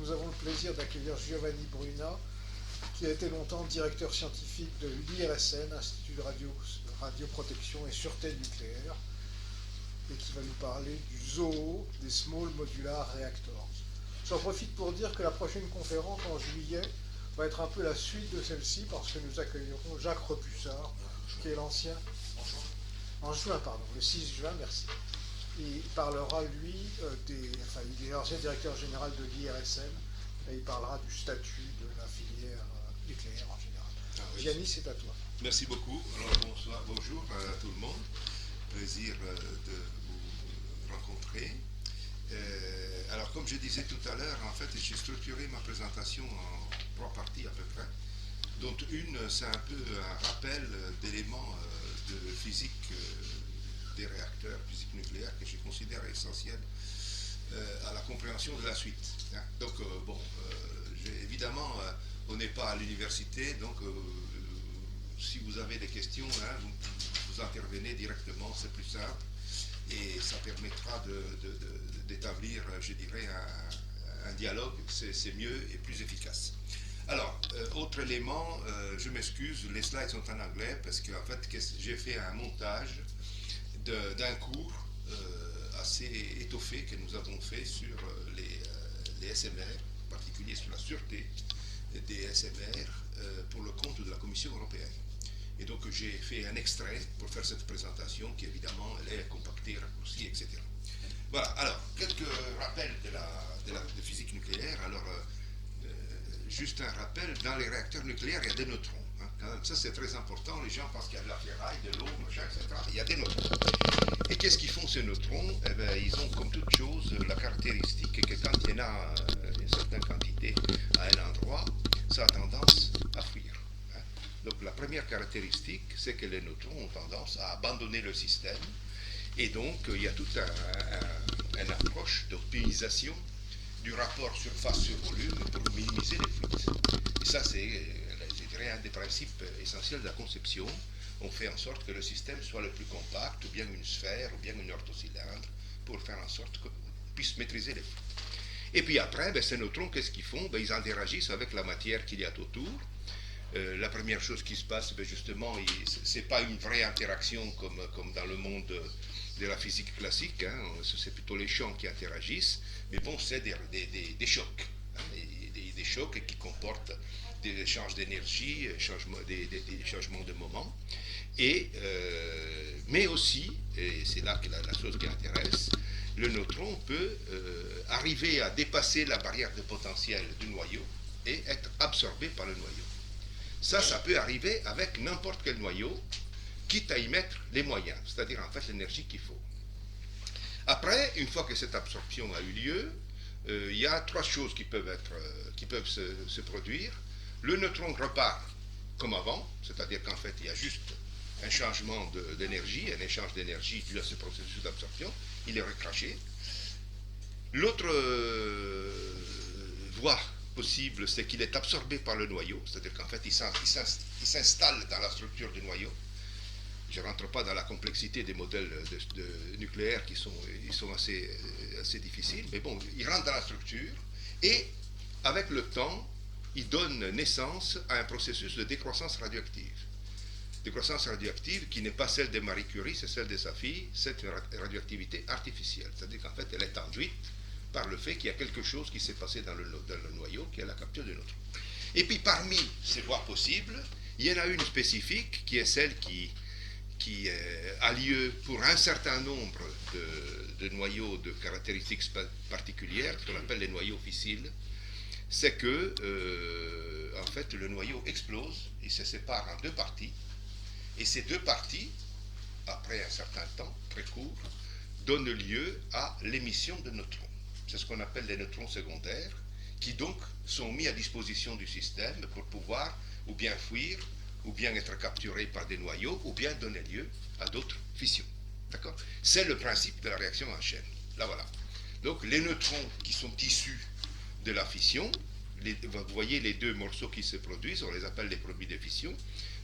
nous avons le plaisir d'accueillir Giovanni Bruna, qui a été longtemps directeur scientifique de l'IRSN, Institut de Radioprotection et Sûreté Nucléaire, et qui va nous parler du ZOO, des Small Modular Reactors. J'en profite pour dire que la prochaine conférence en juillet va être un peu la suite de celle-ci, parce que nous accueillerons Jacques Repussard, qui est l'ancien... En juin, pardon, le 6 juin, merci. Il parlera, lui, il est ancien directeur général de l'IRSN, et il parlera du statut de la filière nucléaire en général. Oui. Gianni, c'est à toi. Merci beaucoup. Alors, bonjour à tout le monde. Plaisir de vous rencontrer. Alors, comme je disais tout à l'heure, en fait, j'ai structuré ma présentation en 3 parties à peu près, dont une, c'est un peu un rappel d'éléments de physique des réacteurs, physique nucléaire, que je considère essentiel à la compréhension de la suite. Hein. Donc, évidemment, on n'est pas à l'université, donc si vous avez des questions, hein, vous intervenez directement, c'est plus simple, et ça permettra d'établir, je dirais, un dialogue, c'est mieux et plus efficace. Alors, autre élément, je m'excuse, les slides sont en anglais, parce qu'en fait, j'ai fait un montage d'un cours assez étoffé que nous avons fait sur les SMR, en particulier sur la sûreté des SMR, pour le compte de la Commission européenne. Et donc j'ai fait un extrait pour faire cette présentation qui évidemment elle est compactée, raccourcie, etc. Voilà, alors quelques rappels de physique nucléaire. Alors juste un rappel, dans les réacteurs nucléaires il y a des neutrons. Hein. Quand même, ça c'est très important, les gens pensent qu'il y a de la ferraille, de l'eau, machin, etc. Il y a des neutrons. Et qu'est-ce qu'ils font ces neutrons? Eh bien, ils ont comme toute chose la caractéristique que quand il y en a une certaine quantité à un endroit, ça a tendance à fuir. Donc la première caractéristique, c'est que les neutrons ont tendance à abandonner le système, et donc il y a toute une approche d'optimisation du rapport surface sur volume pour minimiser les fuites. Et ça, c'est, je dirais, un des principes essentiels de la conception. On fait en sorte que le système soit le plus compact, ou bien une sphère, ou bien une orthocylindre, pour faire en sorte qu'on puisse maîtriser les fuites. Et puis après, ces neutrons, qu'est-ce qu'ils font? Ils interagissent avec la matière qu'il y a autour. La première chose qui se passe, justement, ce n'est pas une vraie interaction comme dans le monde de la physique classique, hein, c'est plutôt les champs qui interagissent, mais bon, c'est des chocs, hein, des chocs qui comportent des échanges d'énergie, des changements de moment, mais aussi, et c'est là que la chose qui intéresse, le neutron peut arriver à dépasser la barrière de potentiel du noyau et être absorbé par le noyau. Ça peut arriver avec n'importe quel noyau, quitte à y mettre les moyens, c'est-à-dire en fait l'énergie qu'il faut. Après, une fois que cette absorption a eu lieu, il y a 3 choses qui peuvent se produire. Le neutron repart comme avant, c'est-à-dire qu'en fait il y a juste un changement d'énergie, un échange d'énergie dû à ce processus d'absorption, il est recraché. L'autre voie possible, c'est qu'il est absorbé par le noyau, c'est-à-dire qu'en fait il s'installe dans la structure du noyau. Je ne rentre pas dans la complexité des modèles nucléaires qui sont assez difficiles, mais bon, il rentre dans la structure et avec le temps, il donne naissance à un processus de décroissance radioactive. Décroissance radioactive qui n'est pas celle de Marie Curie, c'est celle de sa fille, c'est une radioactivité artificielle, c'est-à-dire qu'en fait elle est induite par le fait qu'il y a quelque chose qui s'est passé dans le noyau, qui est la capture du neutron. Et puis parmi ces voies possibles, il y en a une spécifique qui est celle qui a lieu pour un certain nombre de noyaux de caractéristiques particulières, qu'on appelle les noyaux fissiles. C'est que, en fait, le noyau explose, il se sépare en 2 parties, et ces 2 parties, après un certain temps, très court, donnent lieu à l'émission de neutrons. C'est ce qu'on appelle les neutrons secondaires, qui donc sont mis à disposition du système pour pouvoir ou bien fuir, ou bien être capturés par des noyaux, ou bien donner lieu à d'autres fissions. D'accord? C'est le principe de la réaction en chaîne. Là, voilà. Donc, les neutrons qui sont issus de la fission, vous voyez les 2 morceaux qui se produisent, on les appelle les produits de fission.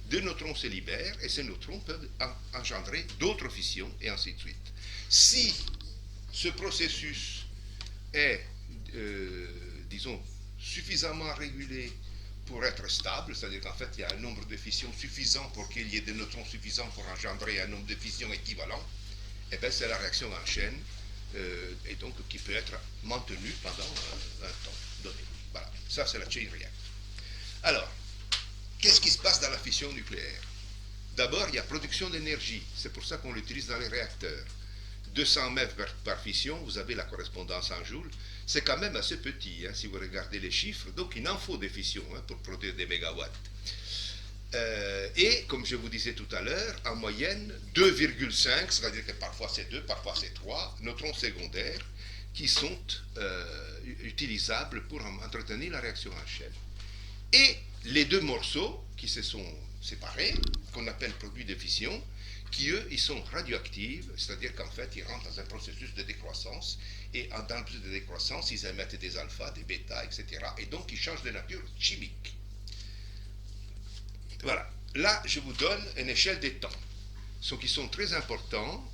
2 neutrons se libèrent, et ces neutrons peuvent engendrer d'autres fissions, et ainsi de suite. Si ce processus est disons, suffisamment régulé pour être stable, c'est-à-dire qu'en fait, il y a un nombre de fissions suffisant pour qu'il y ait des neutrons suffisants pour engendrer un nombre de fissions équivalent, et bien c'est la réaction en chaîne, et donc qui peut être maintenue pendant un temps donné. Voilà, ça c'est la chain reaction. Alors, qu'est-ce qui se passe dans la fission nucléaire? D'abord, il y a production d'énergie, c'est pour ça qu'on l'utilise dans les réacteurs. 200 mètres par fission, vous avez la correspondance en joules, c'est quand même assez petit, hein, si vous regardez les chiffres, donc il en faut des fissions hein, pour produire des mégawatts. Et, comme je vous disais tout à l'heure, en moyenne, 2,5, c'est-à-dire que parfois c'est 2, parfois c'est 3 neutrons secondaires qui sont utilisables pour entretenir la réaction en chaîne. Et les deux morceaux qui se sont séparés, qu'on appelle produits de fission, qui eux, ils sont radioactifs, c'est-à-dire qu'en fait, ils rentrent dans un processus de décroissance, et dans le processus de décroissance, ils émettent des alphas, des bêtas, etc. Et donc, ils changent de nature chimique. Voilà. Là, je vous donne une échelle des temps, ce qui sont très importants,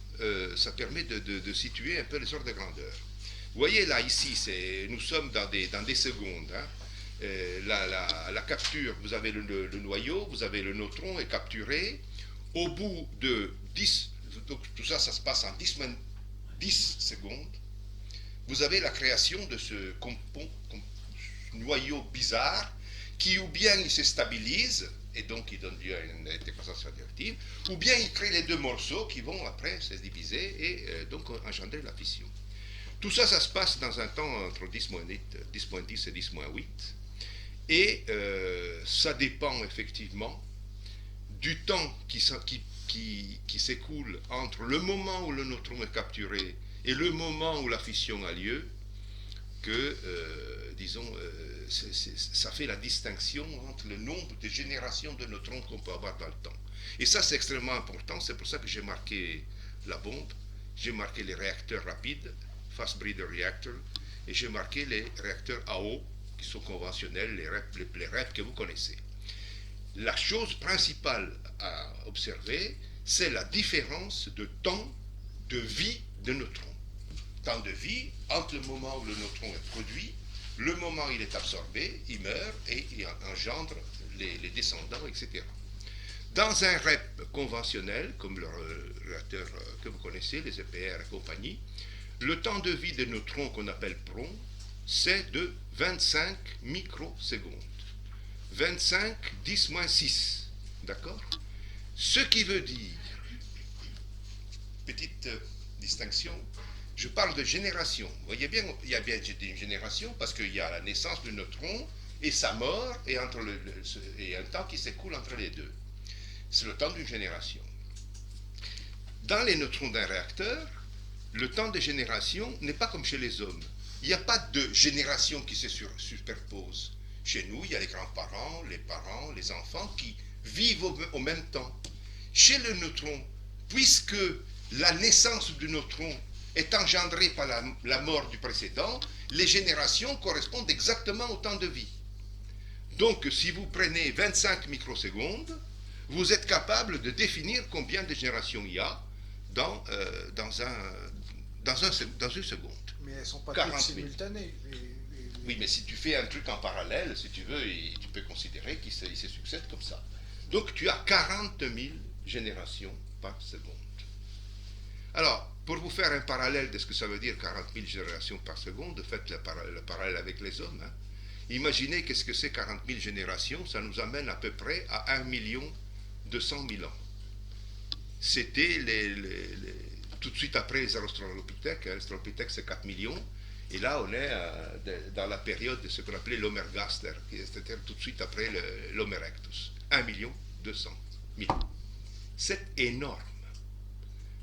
ça permet de situer un peu les ordres de grandeur. Vous voyez, là, ici, nous sommes dans des secondes, hein. La capture, vous avez le noyau, vous avez le neutron est capturé. Au bout de 10, donc tout ça, ça se passe en 10 secondes, vous avez la création de ce noyau bizarre qui ou bien il se stabilise, et donc il donne lieu à une décroissance radioactive, ou bien il crée les deux morceaux qui vont après se diviser et donc engendrer la fission. Tout ça, ça se passe dans un temps entre 10-10 et 10-8, et ça dépend effectivement du temps qui s'écoule entre le moment où le neutron est capturé et le moment où la fission a lieu, que, ça fait la distinction entre le nombre de générations de neutrons qu'on peut avoir dans le temps. Et ça, c'est extrêmement important, c'est pour ça que j'ai marqué la bombe, j'ai marqué les réacteurs rapides, Fast Breeder Reactor, et j'ai marqué les réacteurs à eau, qui sont conventionnels, les REP que vous connaissez. La chose principale à observer, c'est la différence de temps de vie de neutrons. Temps de vie entre le moment où le neutron est produit, le moment où il est absorbé, il meurt et il engendre les descendants, etc. Dans un REP conventionnel, comme le réacteur que vous connaissez, les EPR et compagnie, le temps de vie des neutrons qu'on appelle prons, c'est de 25 microsecondes. 25 10-6, d'accord? Ce qui veut dire, petite distinction, je parle de génération. Vous voyez bien, il y a bien une génération parce qu'il y a la naissance du neutron et sa mort et un temps qui s'écoule entre les deux. C'est le temps d'une génération. Dans les neutrons d'un réacteur, le temps de génération n'est pas comme chez les hommes. Il n'y a pas de génération qui se superpose. Chez nous, il y a les grands-parents, les enfants qui vivent au même temps. Chez le neutron, puisque la naissance du neutron est engendrée par la mort du précédent, les générations correspondent exactement au temps de vie. Donc, si vous prenez 25 microsecondes, vous êtes capable de définir combien de générations il y a dans une seconde. Mais elles ne sont pas toutes simultanées. Oui, mais si tu fais un truc en parallèle, si tu veux, tu peux considérer qu'ils se succèdent comme ça. Donc tu as 40 000 générations par seconde. Alors, pour vous faire un parallèle de ce que ça veut dire 40 000 générations par seconde, faites le parallèle avec les hommes. Hein. Imaginez qu'est-ce que c'est 40 000 générations, ça nous amène à peu près à 1 200 000 ans. C'était tout de suite après les Australopithèques. L'Australopithèque, c'est 4 millions. Et là, on est dans la période de ce qu'on appelait l'Homergaster, c'est-à-dire tout de suite après l'Homo erectus. 1 200 000. C'est énorme.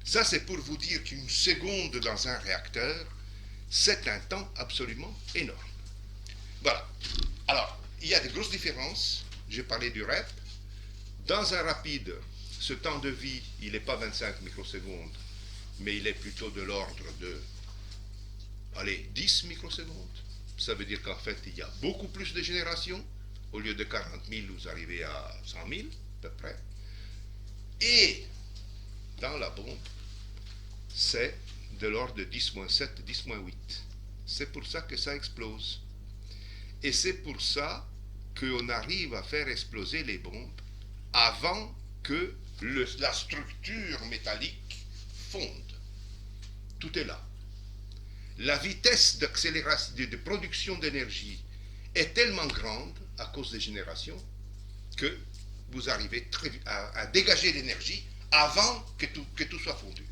Ça, c'est pour vous dire qu'une seconde dans un réacteur, c'est un temps absolument énorme. Voilà. Alors, il y a de grosses différences. J'ai parlé du REP. Dans un rapide, ce temps de vie, il n'est pas 25 microsecondes, mais il est plutôt de l'ordre de 10 microsecondes. Ça veut dire qu'en fait, il y a beaucoup plus de générations. Au lieu de 40 000, vous arrivez à 100 000, à peu près. Et dans la bombe, c'est de l'ordre de 10-7, 10-8. C'est pour ça que ça explose. Et c'est pour ça qu'on arrive à faire exploser les bombes avant que la structure métallique fonde. Tout est là. La vitesse d'accélération, de production d'énergie est tellement grande à cause des générations que vous arrivez à dégager l'énergie avant que tout soit fondu.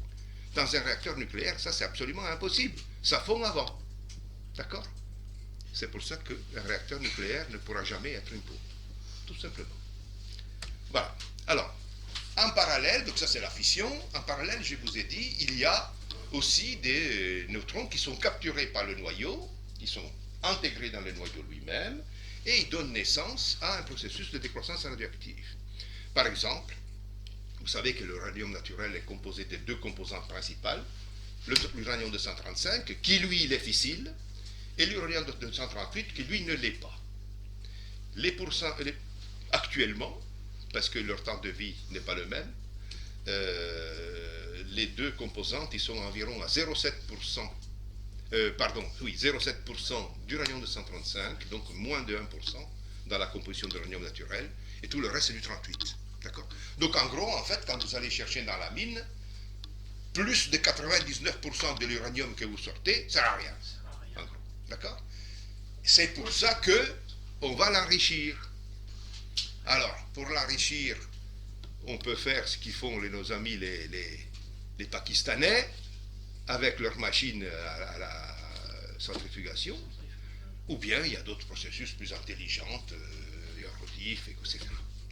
Dans un réacteur nucléaire, ça c'est absolument impossible. Ça fond avant. D'accord? C'est pour ça qu'un réacteur nucléaire ne pourra jamais être une bombe. Tout simplement. Voilà. Alors, en parallèle, donc ça c'est la fission, en parallèle, je vous ai dit, il y a aussi des neutrons qui sont capturés par le noyau, qui sont intégrés dans le noyau lui-même, et ils donnent naissance à un processus de décroissance radioactive. Par exemple, vous savez que l'uranium naturel est composé de deux composantes principales, l'uranium 235, qui lui il est fissile, et l'uranium 238, qui lui ne l'est pas. Actuellement, parce que leur temps de vie n'est pas le même, les deux composantes, ils sont environ à 0,7%, 0,7% d'uranium 235, donc moins de 1% dans la composition de l'uranium naturel, et tout le reste c'est du 38. D'accord? Donc en gros, en fait, quand vous allez chercher dans la mine, plus de 99% de l'uranium que vous sortez, ça ne sert à rien. En gros. D'accord? C'est pour ça qu'on va l'enrichir. Alors, pour l'enrichir, on peut faire ce qu'ils font nos amis les Pakistanais, avec leurs machines à la centrifugation, ou bien il y a d'autres processus plus intelligents, érotifs, etc.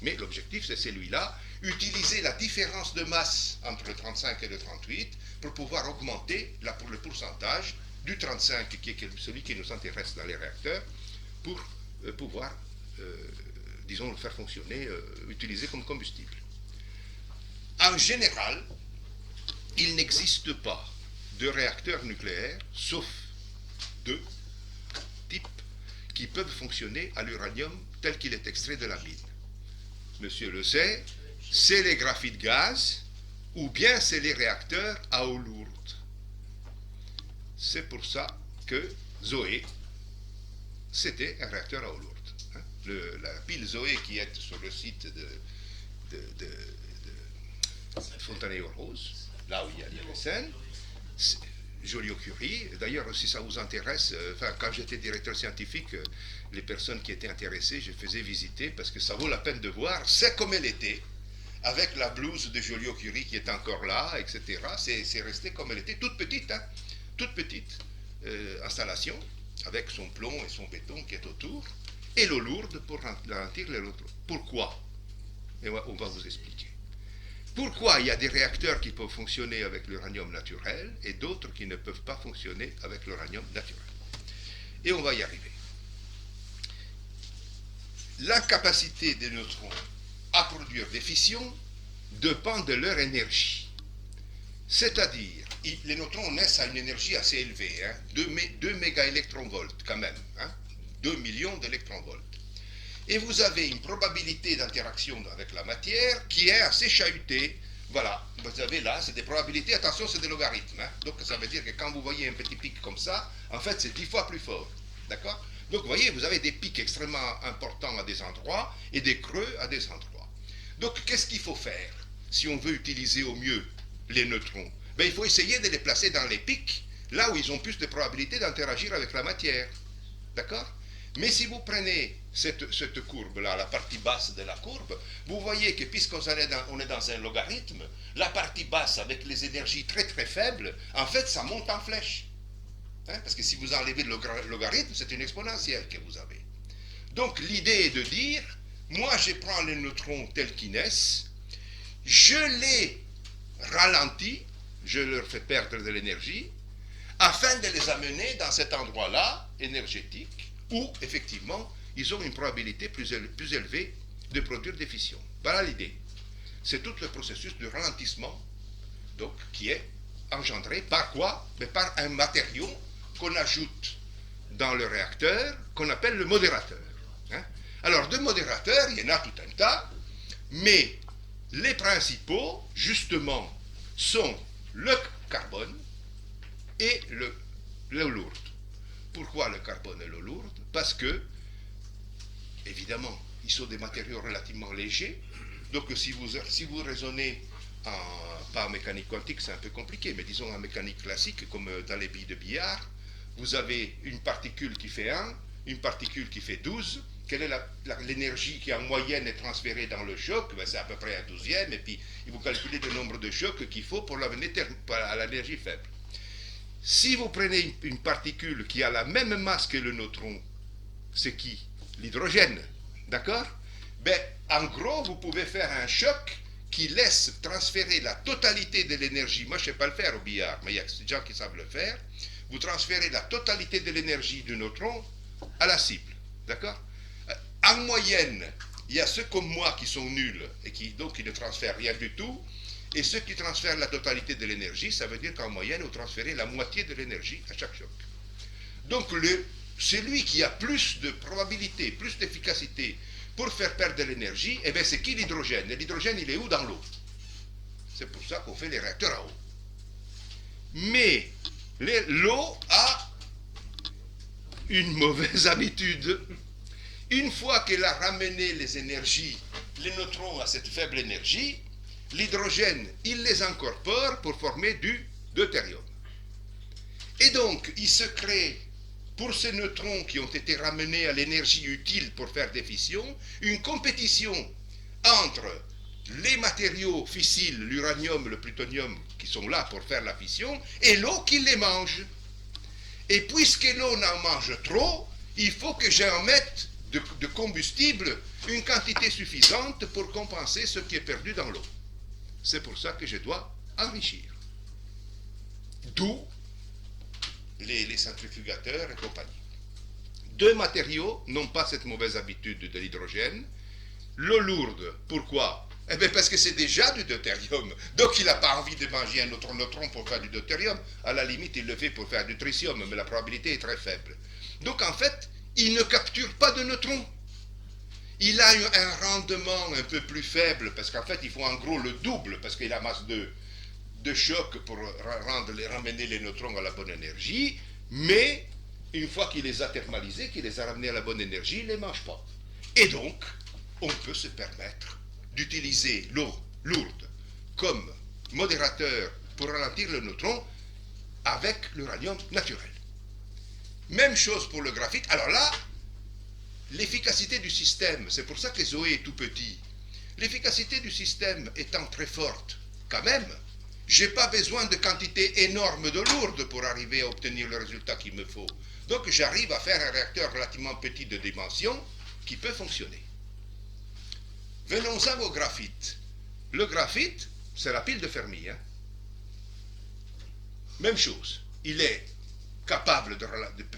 Mais l'objectif, c'est celui-là, utiliser la différence de masse entre le 35 et le 38 pour pouvoir augmenter le pourcentage du 35, qui est celui qui nous intéresse dans les réacteurs, pour pouvoir, disons, le faire fonctionner, utiliser comme combustible. En général, il n'existe pas de réacteurs nucléaires, sauf deux types, qui peuvent fonctionner à l'uranium tel qu'il est extrait de la mine. Monsieur le sait, c'est les graphites gaz, ou bien c'est les réacteurs à eau lourde. C'est pour ça que Zoé, c'était un réacteur à eau lourde. Hein. La pile Zoé qui est sur le site de Fontenay-aux-Roses, là où il y a l'IRSN, Joliot-Curie. D'ailleurs, si ça vous intéresse, quand j'étais directeur scientifique, les personnes qui étaient intéressées, je faisais visiter parce que ça vaut la peine de voir. C'est comme elle était, avec la blouse de Joliot-Curie qui est encore là, etc. C'est resté comme elle était, toute petite, hein, toute petite installation, avec son plomb et son béton qui est autour, et l'eau lourde pour ralentir les autres. Pourquoi? Et on va vous expliquer. Pourquoi il y a des réacteurs qui peuvent fonctionner avec l'uranium naturel et d'autres qui ne peuvent pas fonctionner avec l'uranium naturel? Et on va y arriver. La capacité des neutrons à produire des fissions dépend de leur énergie. C'est-à-dire, les neutrons naissent à une énergie assez élevée, hein, 2 mégaélectronvolts quand même, hein, 2 millions d'électronvolts. Et vous avez une probabilité d'interaction avec la matière qui est assez chahutée. Voilà, vous avez là, c'est des probabilités, attention, c'est des logarithmes. Hein. Donc ça veut dire que quand vous voyez un petit pic comme ça, en fait c'est 10 fois plus fort. D'accord? Donc vous voyez, vous avez des pics extrêmement importants à des endroits et des creux à des endroits. Donc qu'est-ce qu'il faut faire si on veut utiliser au mieux les neutrons? Ben, il faut essayer de les placer dans les pics, là où ils ont plus de probabilité d'interagir avec la matière. D'accord? Mais si vous prenez cette courbe-là, la partie basse de la courbe, vous voyez que puisqu'on est dans un logarithme, la partie basse avec les énergies très très faibles, en fait ça monte en flèche. Hein, parce que si vous enlevez le logarithme, c'est une exponentielle que vous avez. Donc l'idée est de dire, moi je prends les neutrons tels qu'ils naissent, je les ralentis, je leur fais perdre de l'énergie, afin de les amener dans cet endroit-là, énergétique, où, effectivement, ils ont une probabilité plus élevée de produire des fissions. Voilà l'idée. C'est tout le processus de ralentissement, donc, qui est engendré par quoi? Mais par un matériau qu'on ajoute dans le réacteur, qu'on appelle le modérateur. Hein? Alors, de modérateurs, il y en a tout un tas, mais les principaux, justement, sont le carbone et l'eau lourde. Pourquoi le carbone et l'eau lourde? Parce que évidemment, ils sont des matériaux relativement légers. Donc si vous raisonnez pas en mécanique quantique, c'est un peu compliqué, mais disons en mécanique classique, comme dans les billes de billard, vous avez une particule qui fait 1, une particule qui fait 12. Quelle est l'énergie qui en moyenne est transférée dans le choc? Ben, c'est à peu près un 12e, et puis vous calculez le nombre de chocs qu'il faut pour l'amener à l'énergie faible. Si vous prenez une particule qui a la même masse que le neutron, c'est qui? L'hydrogène, d'accord? Ben, en gros, vous pouvez faire un choc qui laisse transférer la totalité de l'énergie. Moi, je ne sais pas le faire au billard, mais il y a des gens qui savent le faire. Vous transférez la totalité de l'énergie du neutron à la cible, d'accord? En moyenne, il y a ceux comme moi qui sont nuls et qui ne transfèrent rien du tout, et ceux qui transfèrent la totalité de l'énergie, ça veut dire qu'en moyenne, vous transférez la moitié de l'énergie à chaque choc. Donc, celui qui a plus de probabilité, plus d'efficacité pour faire perdre de l'énergie, eh bien, c'est qui? L'hydrogène. Et l'hydrogène, il est où? Dans l'eau. C'est pour ça qu'on fait les réacteurs à eau. Mais l'eau a une mauvaise habitude. Une fois qu'elle a ramené les énergies, les neutrons à cette faible énergie, l'hydrogène, il les incorpore pour former du deutérium. Et donc, il se crée, pour ces neutrons qui ont été ramenés à l'énergie utile pour faire des fissions, une compétition entre les matériaux fissiles, l'uranium, le plutonium, qui sont là pour faire la fission, et l'eau qui les mange. Et puisque l'eau en mange trop, il faut que j'en mette de combustible une quantité suffisante pour compenser ce qui est perdu dans l'eau. C'est pour ça que je dois enrichir. D'où les centrifugateurs et compagnie. Deux matériaux n'ont pas cette mauvaise habitude de l'hydrogène. L'eau lourde, pourquoi? Eh bien parce que c'est déjà du deutérium. Donc il n'a pas envie de manger un autre neutron pour faire du deutérium. À la limite, il le fait pour faire du tritium, mais la probabilité est très faible. Donc en fait, il ne capture pas de neutrons. Il a un rendement un peu plus faible, parce qu'en fait, il faut en gros le double, parce qu'il amasse de choc pour ramener les neutrons à la bonne énergie, mais une fois qu'il les a thermalisés, qu'il les a ramenés à la bonne énergie, il ne les mange pas. Et donc, on peut se permettre d'utiliser l'eau lourde comme modérateur pour ralentir le neutron avec l'uranium naturel. Même chose pour le graphite. Alors là, l'efficacité du système, c'est pour ça que Zoé est tout petit. L'efficacité du système étant très forte, quand même, je n'ai pas besoin de quantité énorme de lourdes pour arriver à obtenir le résultat qu'il me faut. Donc j'arrive à faire un réacteur relativement petit de dimension qui peut fonctionner. Venons-en au graphite. Le graphite, c'est la pile de Fermi. Même chose. Il est capable de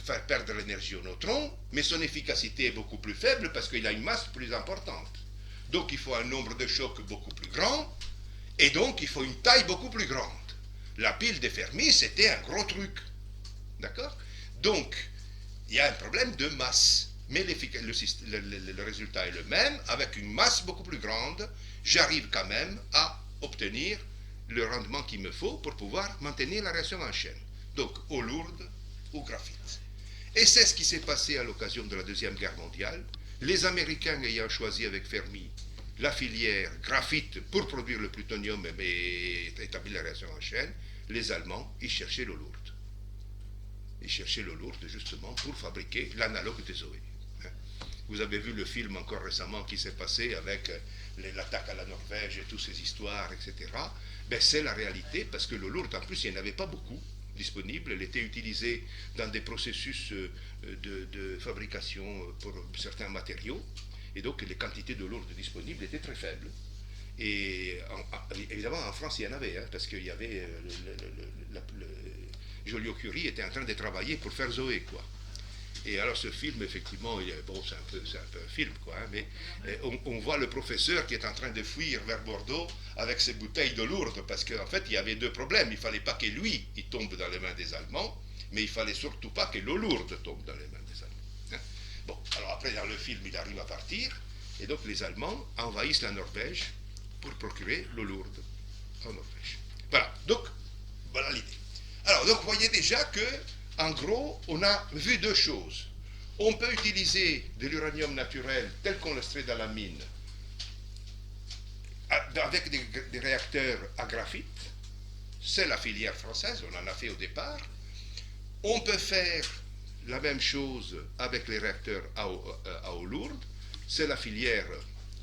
faire perdre l'énergie au neutron, mais son efficacité est beaucoup plus faible parce qu'il a une masse plus importante. Donc il faut un nombre de chocs beaucoup plus grand, et donc il faut une taille beaucoup plus grande. La pile de Fermi, c'était un gros truc. D'accord? Donc, il y a un problème de masse. Mais le résultat est le même, avec une masse beaucoup plus grande, j'arrive quand même à obtenir le rendement qu'il me faut pour pouvoir maintenir la réaction en chaîne. Donc, eau lourde ou graphite. Et c'est ce qui s'est passé à l'occasion de la Deuxième Guerre mondiale. Les Américains ayant choisi avec Fermi la filière graphite pour produire le plutonium et établir la réaction en chaîne, les Allemands, ils cherchaient l'eau lourde. Ils cherchaient l'eau lourde justement pour fabriquer l'analogue des Zoé. Vous avez vu le film encore récemment qui s'est passé avec l'attaque à la Norvège et toutes ces histoires, etc. Ben, c'est la réalité parce que l'eau lourde, en plus, il n'y en avait pas beaucoup disponible. Elle était utilisée dans des processus de fabrication pour certains matériaux. Et donc, les quantités de lourde disponibles étaient très faibles. Et évidemment, en France, il y en avait, parce qu'il y avait Joliot-Curie était en train de travailler pour faire Zoé, quoi. Et alors ce film, effectivement, bon, c'est un peu un film, quoi, mais on voit le professeur qui est en train de fuir vers Bordeaux avec ses bouteilles de lourde, parce qu'en fait, il y avait deux problèmes. Il ne fallait pas que lui, il tombe dans les mains des Allemands, mais il ne fallait surtout pas que l'eau lourde tombe dans les mains des Allemands. Bon, alors après, dans le film, il arrive à partir, et donc les Allemands envahissent la Norvège pour procurer l'eau lourde en Norvège. Voilà, donc, voilà l'idée. Alors, donc, vous voyez déjà que, en gros, on a vu deux choses. On peut utiliser de l'uranium naturel tel qu'on l'extrait dans la mine, avec des réacteurs à graphite. C'est la filière française, on en a fait au départ. On peut faire la même chose avec les réacteurs à eau lourde. C'est la filière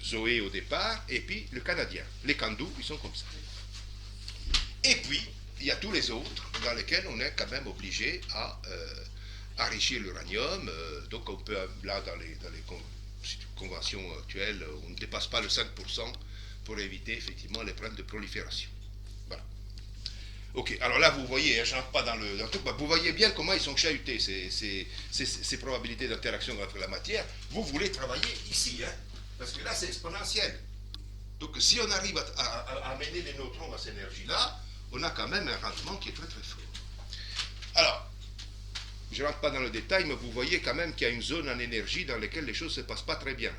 Zoé au départ, et puis le canadien. Les Candu, ils sont comme ça. Et puis, il y a tous les autres dans lesquels on est quand même obligé à enrichir l'uranium. Donc on peut, là, dans les conventions actuelles, on ne dépasse pas le 5% pour éviter effectivement les problèmes de prolifération. Voilà. Ok, alors là vous voyez, je n'entre pas dans le truc, vous voyez bien comment ils sont chahutés, ces probabilités d'interaction avec la matière. Vous voulez travailler ici, hein, parce que là c'est exponentiel. Donc si on arrive à amener les neutrons à cette énergie-là, on a quand même un rendement qui est très très fort. Alors, je ne rentre pas dans le détail, mais vous voyez quand même qu'il y a une zone en énergie dans laquelle les choses ne se passent pas très bien.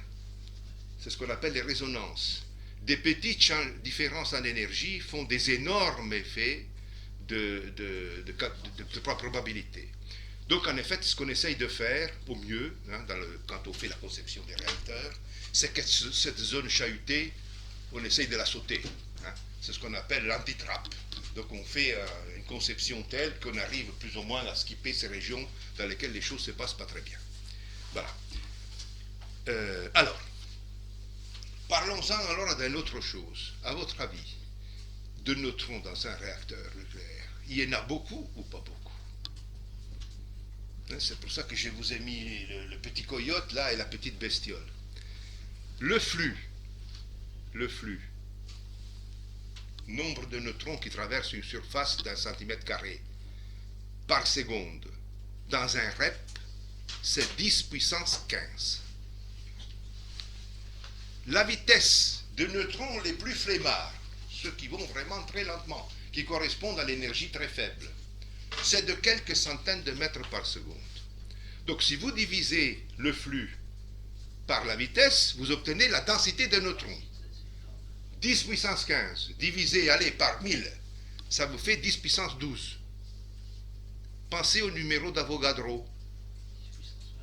C'est ce qu'on appelle les résonances. Des petites différences en énergie font des énormes effets de probabilité. Donc en effet, ce qu'on essaye de faire au mieux, hein, quand on fait la conception des réacteurs, c'est que cette zone chahutée, on essaye de la sauter. Hein. C'est ce qu'on appelle l'antitrape. Donc on fait une conception telle qu'on arrive plus ou moins à skipper ces régions dans lesquelles les choses ne se passent pas très bien. Voilà. Alors, parlons-en alors d'une autre chose. À votre avis, de neutrons dans un réacteur nucléaire, il y en a beaucoup ou pas beaucoup? C'est pour ça que je vous ai mis le petit coyote là et la petite bestiole. Le flux, nombre de neutrons qui traversent une surface d'1 cm² par seconde dans un REP, c'est 10 puissance 15. La vitesse de neutrons les plus flemmards, ceux qui vont vraiment très lentement, qui correspondent à l'énergie très faible, c'est de quelques centaines de mètres par seconde. Donc si vous divisez le flux par la vitesse, vous obtenez la densité de neutrons. 10 puissance 15 divisé, allez, par 1000, ça vous fait 10 puissance 12. Pensez au numéro d'Avogadro,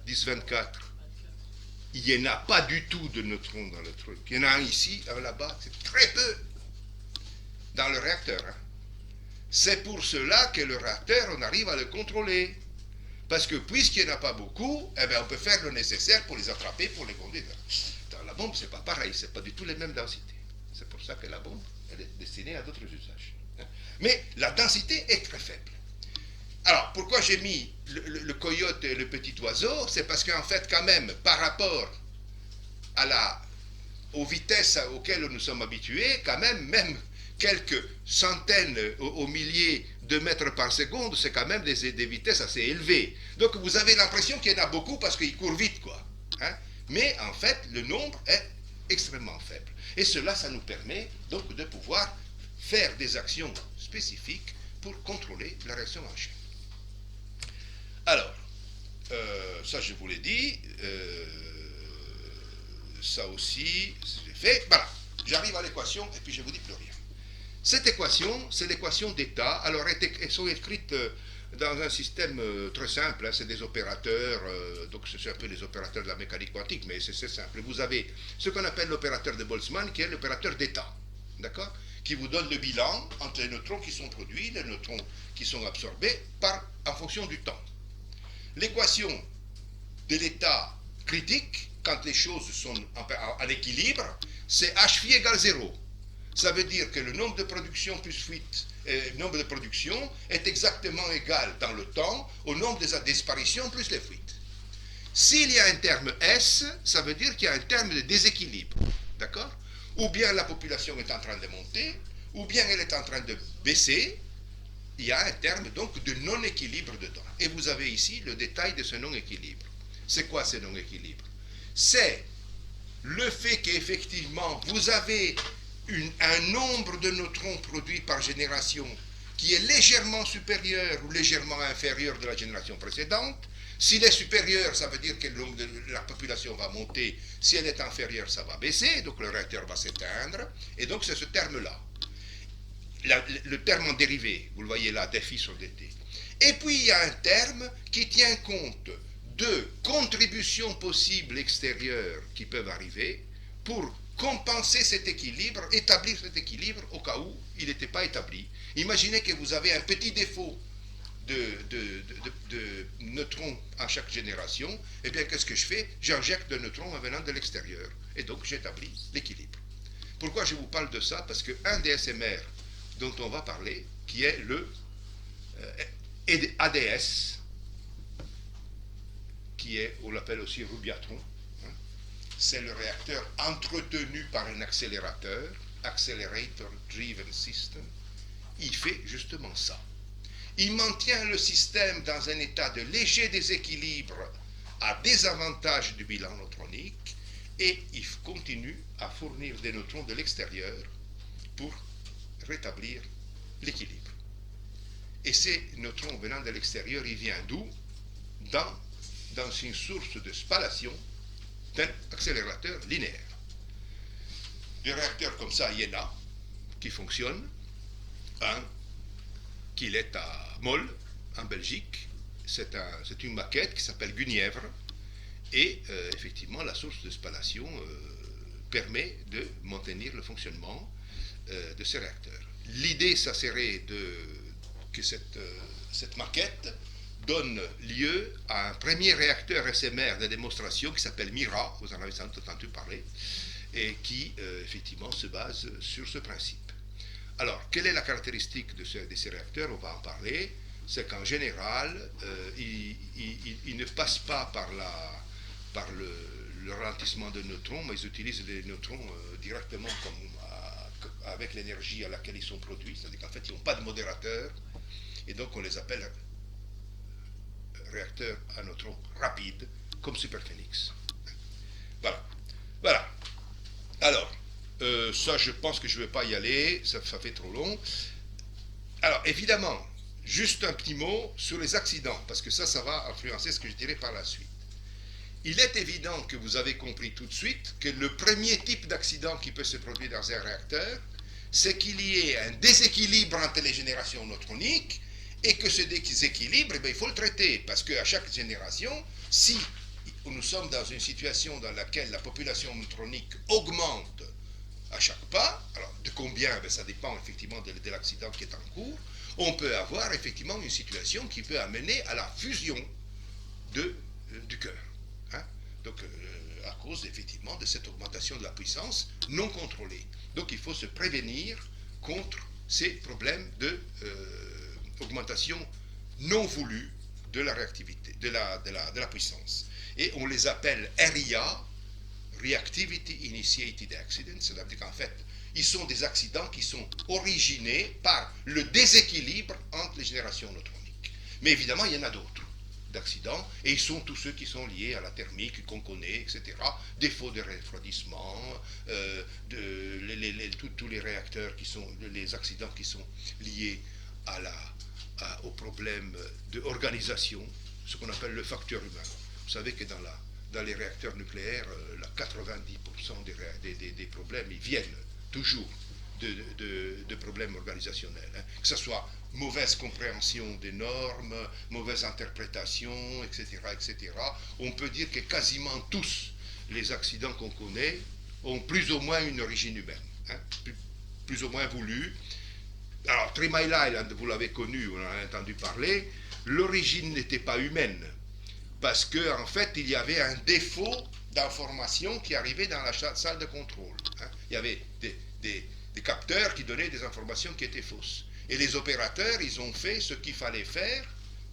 1024. Il n'y en a pas du tout de neutrons dans le truc. Il y en a un ici, un là-bas, c'est très peu dans le réacteur. Hein. C'est pour cela que le réacteur, on arrive à le contrôler. Parce que puisqu'il n'y en a pas beaucoup, eh bien, on peut faire le nécessaire pour les attraper, pour les conduire. Dans la bombe, c'est pas pareil, c'est pas du tout les mêmes densités. C'est pour ça que la bombe, elle est destinée à d'autres usages. Mais la densité est très faible. Alors, pourquoi j'ai mis le coyote et le petit oiseau? C'est parce qu'en fait, quand même, par rapport aux vitesses auxquelles nous sommes habitués, quand même quelques centaines aux milliers de mètres par seconde, c'est quand même des vitesses assez élevées. Donc, vous avez l'impression qu'il y en a beaucoup parce qu'ils courent vite, quoi. Hein? Mais, en fait, le nombre est extrêmement faible. Et cela, ça nous permet donc de pouvoir faire des actions spécifiques pour contrôler la réaction en chaîne. Alors, ça je vous l'ai dit, ça aussi, c'est fait. Voilà, j'arrive à l'équation et puis je ne vous dis plus rien. Cette équation, c'est l'équation d'état. Alors, elles sont écrites dans un système très simple, hein, c'est des opérateurs, donc c'est un peu les opérateurs de la mécanique quantique, mais c'est simple. Vous avez ce qu'on appelle l'opérateur de Boltzmann, qui est l'opérateur d'état, d'accord, qui vous donne le bilan entre les neutrons qui sont produits, les neutrons qui sont absorbés, en fonction du temps. L'équation de l'état critique, quand les choses sont en équilibre, c'est H phi égale 0. Ça veut dire que le nombre de production plus fuite, nombre de production est exactement égal dans le temps au nombre des disparitions plus les fuites. S'il y a un terme S, ça veut dire qu'il y a un terme de déséquilibre, d'accord? Ou bien la population est en train de monter, ou bien elle est en train de baisser. Il y a un terme donc de non-équilibre dedans. Et vous avez ici le détail de ce non-équilibre. C'est quoi ce non-équilibre? C'est le fait qu'effectivement vous avez un nombre de neutrons produits par génération qui est légèrement supérieur ou légèrement inférieur de la génération précédente. S'il est supérieur, ça veut dire que la population va monter. Si elle est inférieure, ça va baisser, donc le réacteur va s'éteindre. Et donc c'est ce terme-là. Le terme en dérivé, vous le voyez là, défi sur dt. Et puis il y a un terme qui tient compte de contributions possibles extérieures qui peuvent arriver pour compenser cet équilibre, établir cet équilibre au cas où il n'était pas établi. Imaginez que vous avez un petit défaut de neutrons à chaque génération, eh bien qu'est-ce que je fais? J'injecte de neutrons venant de l'extérieur, et donc j'établis l'équilibre. Pourquoi je vous parle de ça? Parce qu'un des SMR dont on va parler, qui est le ADS, qui est, on l'appelle aussi Rubiatron, hein, c'est le réacteur entretenu par un accélérateur, Accelerator Driven System. Il fait justement ça. Il maintient le système dans un état de léger déséquilibre à désavantage du bilan neutronique et il continue à fournir des neutrons de l'extérieur pour rétablir l'équilibre. Et ces neutrons venant de l'extérieur, ils viennent d'où? Dans une source de spallation d'un accélérateur linéaire. Des réacteurs comme ça, il y en a qui fonctionnent. Un qu'il est à Mol, en Belgique. C'est une maquette qui s'appelle Gunièvre. Et effectivement, la source de spallation permet de maintenir le fonctionnement de ces réacteurs. L'idée, ça serait que cette maquette donne lieu à un premier réacteur SMR de démonstration qui s'appelle Mira, vous en avez sans doute entendu parler, et qui effectivement se base sur ce principe. Alors, quelle est la caractéristique de ces réacteurs? On va en parler. C'est qu'en général, ils ne passent pas par le ralentissement de neutrons, mais ils utilisent les neutrons directement avec l'énergie à laquelle ils sont produits. C'est-à-dire qu'en fait, ils n'ont pas de modérateur, et donc on les appelle réacteurs à neutrons rapides, comme Superphénix. Voilà. Alors, ça, je pense que je ne vais pas y aller, ça fait trop long. Alors, évidemment, juste un petit mot sur les accidents, parce que ça va influencer ce que je dirai par la suite. Il est évident que vous avez compris tout de suite que le premier type d'accident qui peut se produire dans un réacteur, c'est qu'il y ait un déséquilibre entre les générations neutroniques, et que ce déséquilibre, il faut le traiter, parce qu'à chaque génération, si nous sommes dans une situation dans laquelle la population neutronique augmente à chaque pas, alors de combien, ça dépend effectivement de l'accident qui est en cours, on peut avoir effectivement une situation qui peut amener à la fusion du cœur. Hein? Donc, à cause effectivement de cette augmentation de la puissance non contrôlée. Donc, il faut se prévenir contre ces problèmes d'augmentation non voulue de la réactivité, de la puissance. Et on les appelle RIA, Reactivity Initiated Accidents, c'est-à-dire qu'en fait, ils sont des accidents qui sont originés par le déséquilibre entre les générations neutroniques. Mais évidemment, il y en a d'autres d'accidents, et ils sont tous ceux qui sont liés à la thermique qu'on connaît, etc. Défaut de refroidissement, tous les réacteurs les accidents qui sont liés au problème d'organisation, ce qu'on appelle le facteur humain. Vous savez que dans les réacteurs nucléaires, 90% des problèmes, ils viennent toujours de problèmes organisationnels. Hein. Que ce soit mauvaise compréhension des normes, mauvaise interprétation, etc., etc. On peut dire que quasiment tous les accidents qu'on connaît ont plus ou moins une origine humaine, hein, plus ou moins voulue. Alors, 3 Mile Island, vous l'avez connu, on en a entendu parler, l'origine n'était pas humaine, parce qu'en fait, il y avait un défaut d'information qui arrivait dans la salle de contrôle. Hein. Il y avait des capteurs qui donnaient des informations qui étaient fausses. Et les opérateurs, ils ont fait ce qu'il fallait faire,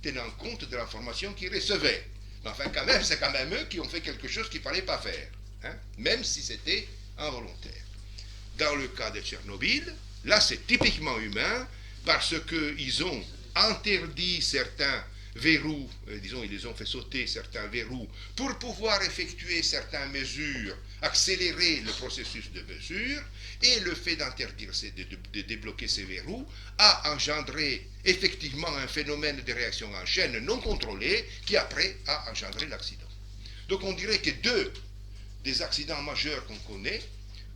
tenant compte de l'information qu'ils recevaient. Mais enfin, quand même, c'est quand même eux qui ont fait quelque chose qu'il ne fallait pas faire, hein, même si c'était involontaire. Dans le cas de Tchernobyl, là, c'est typiquement humain, parce qu'ils ont interdit certains verrous, disons, ils les ont fait sauter certains verrous, pour pouvoir effectuer certaines mesures, accélérer le processus de mesure, et le fait d'interdire, de débloquer ces verrous, a engendré effectivement un phénomène de réaction en chaîne non contrôlée, qui après a engendré l'accident. Donc on dirait que 2 des accidents majeurs qu'on connaît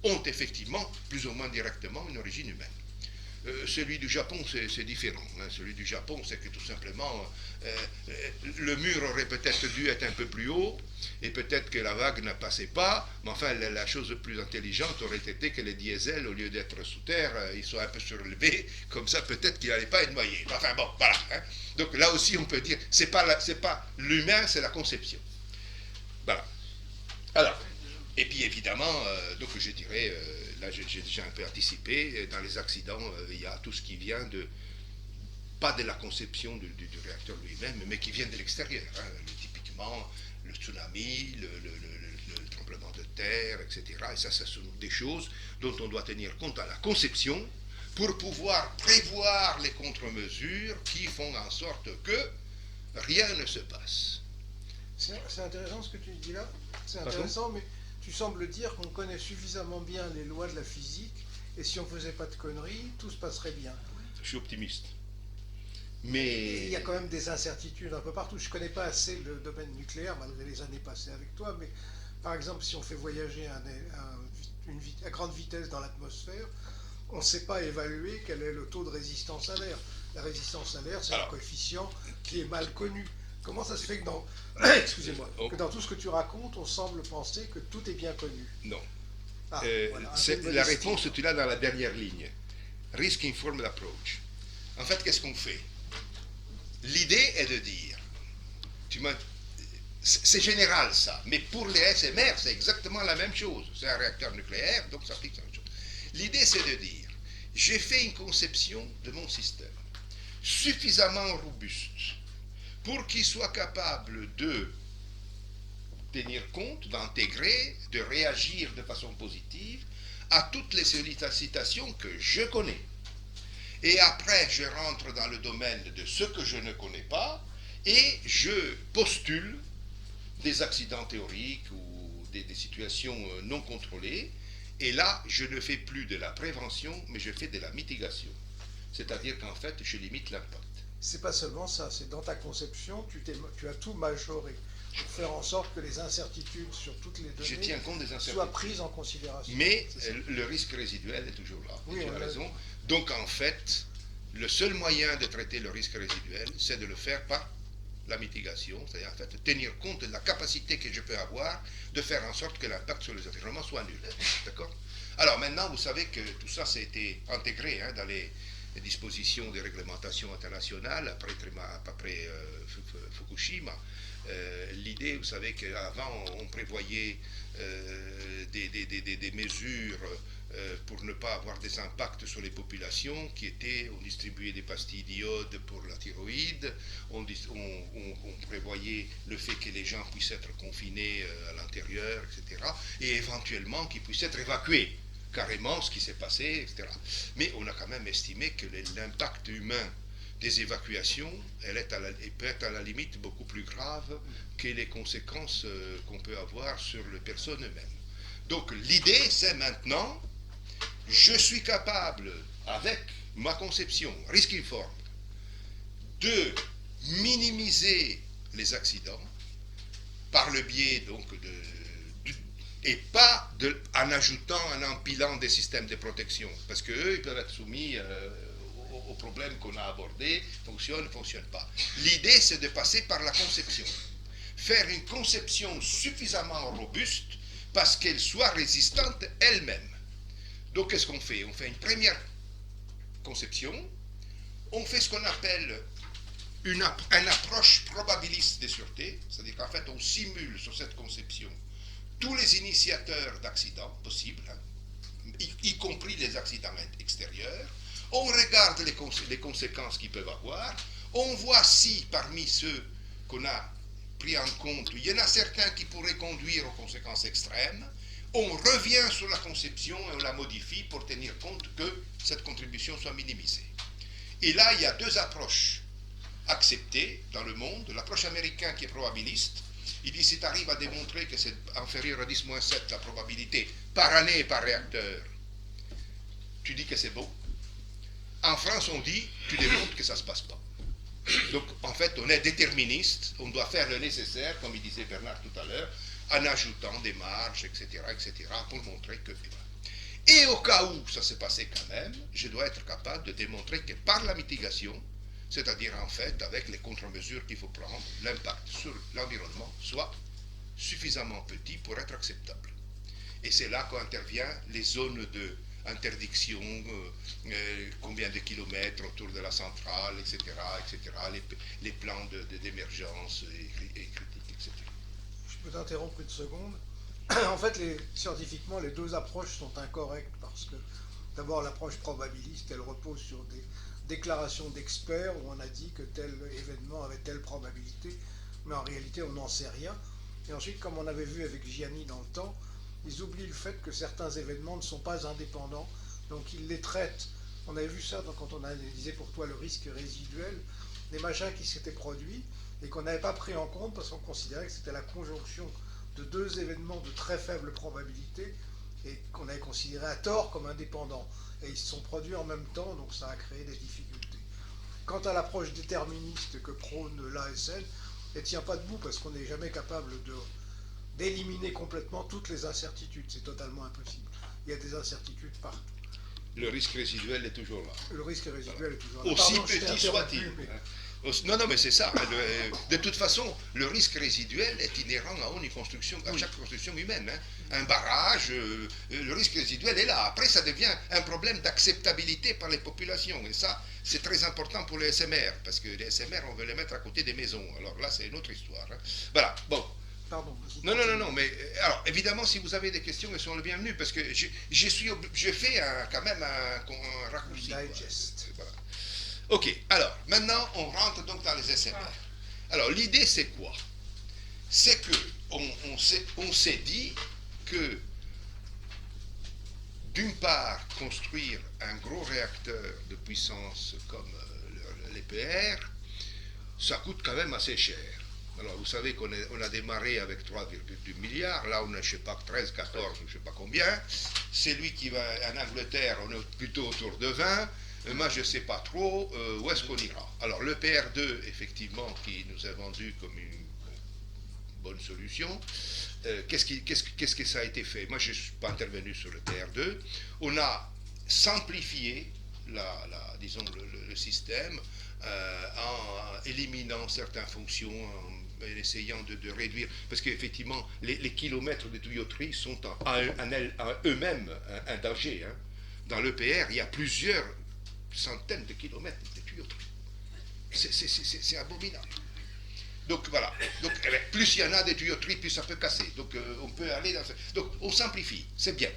ont effectivement, plus ou moins directement, une origine humaine. Celui du Japon, c'est différent. Hein. Celui du Japon, c'est que tout simplement, le mur aurait peut-être dû être un peu plus haut, et peut-être que la vague ne passait pas, mais enfin, la chose plus intelligente aurait été que les diesels, au lieu d'être sous terre, ils soient un peu surélevés, comme ça, peut-être qu'il n'allait pas être noyé. Enfin bon, voilà. Hein. Donc là aussi, on peut dire, c'est pas l'humain, c'est la conception. Voilà. Alors, et puis évidemment, donc je dirais, là j'ai déjà un peu anticipé, dans les accidents, il y a tout ce qui vient pas de la conception du réacteur lui-même, mais qui vient de l'extérieur. Hein, typiquement, le tsunami, le tremblement de terre, etc. Et ça sont des choses dont on doit tenir compte à la conception pour pouvoir prévoir les contre-mesures qui font en sorte que rien ne se passe. C'est intéressant ce que tu dis là. C'est intéressant, mais tu sembles dire qu'on connaît suffisamment bien les lois de la physique, et si on ne faisait pas de conneries, tout se passerait bien. Je suis optimiste. Mais il y a quand même des incertitudes un peu partout. Je ne connais pas assez le domaine nucléaire, malgré les années passées avec toi, mais par exemple, si on fait voyager à grande vitesse dans l'atmosphère, on ne sait pas évaluer quel est le taux de résistance à l'air. La résistance à l'air, c'est un coefficient qui est mal connu. Comment ça se fait que excusez-moi, que dans tout ce que tu racontes, on semble penser que tout est bien connu? Non. Voilà, la réponse, tu l'as dans la dernière ligne. Risk Informed Approach. En fait, qu'est-ce qu'on fait? L'idée est de dire, c'est général ça, mais pour les SMR, c'est exactement la même chose. C'est un réacteur nucléaire, donc ça applique la même chose. L'idée, c'est de dire, j'ai fait une conception de mon système suffisamment robuste pour qu'il soit capable de tenir compte, d'intégrer, de réagir de façon positive à toutes les sollicitations que je connais. Et après, je rentre dans le domaine de ce que je ne connais pas et je postule des accidents théoriques ou des situations non contrôlées. Et là, je ne fais plus de la prévention, mais je fais de la mitigation. C'est-à-dire qu'en fait, je limite l'impact. C'est pas seulement ça, c'est dans ta conception, tu as tout majoré pour faire en sorte que les incertitudes sur toutes les données je tiens compte des incertitudes, soient prises en considération. Mais le risque résiduel est toujours là. Oui, tu as raison. Donc en fait, le seul moyen de traiter le risque résiduel, c'est de le faire par la mitigation, c'est-à-dire en fait tenir compte de la capacité que je peux avoir de faire en sorte que l'impact sur les environnements soit nul. D'accord? Alors maintenant, vous savez que tout ça, ça a été intégré dans les dispositions des réglementations internationales après Fukushima. L'idée, vous savez qu'avant, on prévoyait des mesures pour ne pas avoir des impacts sur les populations qui étaient, on distribuait des pastilles d'iode pour la thyroïde, on prévoyait le fait que les gens puissent être confinés à l'intérieur, etc., et éventuellement qu'ils puissent être évacués. Carrément ce qui s'est passé, etc. Mais on a quand même estimé que l'impact humain des évacuations, elle peut être à la limite beaucoup plus grave que les conséquences qu'on peut avoir sur les personnes eux-mêmes. Donc l'idée, c'est maintenant, je suis capable, avec ma conception Risk Informed, de minimiser les accidents par le biais donc et pas en ajoutant, en empilant des systèmes de protection, parce qu'eux, ils peuvent être soumis aux problèmes qu'on a abordés, fonctionnent, ne fonctionnent pas. L'idée, c'est de passer par la conception. Faire une conception suffisamment robuste parce qu'elle soit résistante elle-même. Donc, qu'est-ce qu'on fait? On fait une première conception, on fait ce qu'on appelle une approche probabiliste de sûreté, c'est-à-dire qu'en fait, on simule sur cette conception tous les initiateurs d'accidents possibles, y compris les accidents extérieurs. On regarde les conséquences qu'ils peuvent avoir. On voit si parmi ceux qu'on a pris en compte, il y en a certains qui pourraient conduire aux conséquences extrêmes. On revient sur la conception et on la modifie pour tenir compte que cette contribution soit minimisée. Et là, il y a deux approches acceptées dans le monde. L'approche américaine qui est probabiliste. Il dit, si tu arrives à démontrer que c'est inférieur à 10-7 la probabilité par année et par réacteur, tu dis que c'est bon. En France, on dit, tu démontres que ça ne se passe pas. Donc, en fait, on est déterministe, on doit faire le nécessaire, comme il disait Bernard tout à l'heure, en ajoutant des marges, etc., pour montrer que... Et au cas où ça s'est passé quand même, je dois être capable de démontrer que par la mitigation, c'est-à-dire en fait avec les contre-mesures qu'il faut prendre, l'impact sur l'environnement soit suffisamment petit pour être acceptable. Et c'est là qu'interviennent les zones d'interdiction, combien de kilomètres autour de la centrale, etc., les plans d'émergence et critiques, etc. Je peux t'interrompre une seconde. En fait, scientifiquement, les deux approches sont incorrectes parce que d'abord l'approche probabiliste, elle repose sur des déclarations d'experts où on a dit que tel événement avait telle probabilité, mais en réalité on n'en sait rien. Et ensuite, comme on avait vu avec Gianni dans le temps, ils oublient le fait que certains événements ne sont pas indépendants, donc ils les traitent. On avait vu ça quand on analysait pour toi le risque résiduel, des machins qui s'étaient produits et qu'on n'avait pas pris en compte parce qu'on considérait que c'était la conjonction de deux événements de très faible probabilité et qu'on avait considéré à tort comme indépendants. Et ils se sont produits en même temps, donc ça a créé des difficultés. Quant à l'approche déterministe que prône l'ASN, elle ne tient pas debout parce qu'on n'est jamais capable d'éliminer complètement toutes les incertitudes. C'est totalement impossible. Il y a des incertitudes partout. Le risque résiduel est toujours là. Le risque résiduel est toujours là. Aussi petit soit-il. Non, mais c'est ça. De toute façon, le risque résiduel est inhérent à chaque construction humaine. Un barrage, le risque résiduel est là. Après, ça devient un problème d'acceptabilité par les populations. Et ça, c'est très important pour les SMR, parce que les SMR, on veut les mettre à côté des maisons. Alors là, c'est une autre histoire. Voilà, bon. Pardon. Non, mais alors évidemment, si vous avez des questions, elles sont les bienvenues, parce que je fais quand même un raccourci. Digest. Voilà. Ok, alors maintenant on rentre donc dans les SMR. Alors l'idée c'est quoi? C'est que on s'est dit que d'une part construire un gros réacteur de puissance comme l'EPR, ça coûte quand même assez cher. Alors, vous savez qu'on a démarré avec 3,2 milliards, là on est, je ne sais pas, 13, 14, je ne sais pas combien. C'est lui qui va, en Angleterre, on est plutôt autour de 20. Moi, je ne sais pas trop où est-ce qu'on ira. Alors, le PR2, effectivement, qui nous a vendu comme une bonne solution, qu'est-ce que ça a été fait? Moi, je ne suis pas intervenu sur le PR2. On a simplifié, disons, le système en éliminant certaines fonctions, en essayant de réduire, parce qu'effectivement, les kilomètres de tuyauterie sont en eux-mêmes un danger. Dans l'EPR, il y a plusieurs centaines de kilomètres de tuyauterie. C'est abominable. Donc voilà. Donc, plus il y en a des tuyauteries, plus ça peut casser. Donc on peut aller dans... Donc on simplifie, c'est bien.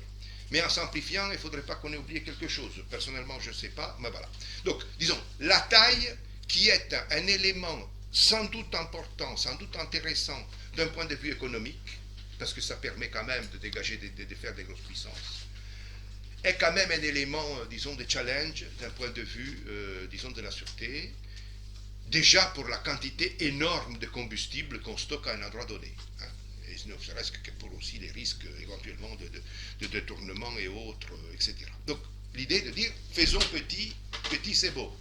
Mais en simplifiant, il ne faudrait pas qu'on ait oublié quelque chose. Personnellement, je ne sais pas, mais voilà. Donc, disons, la taille, qui est un élément sans doute important, sans doute intéressant d'un point de vue économique, parce que ça permet quand même de dégager, de faire des grosses puissances, est quand même un élément, disons, de challenge d'un point de vue, disons, de la sûreté, déjà pour la quantité énorme de combustible qu'on stocke à un endroit donné. Et ne serait-ce que pour aussi les risques éventuellement de détournement et autres, etc. Donc, l'idée de dire, faisons petit, petit c'est beau.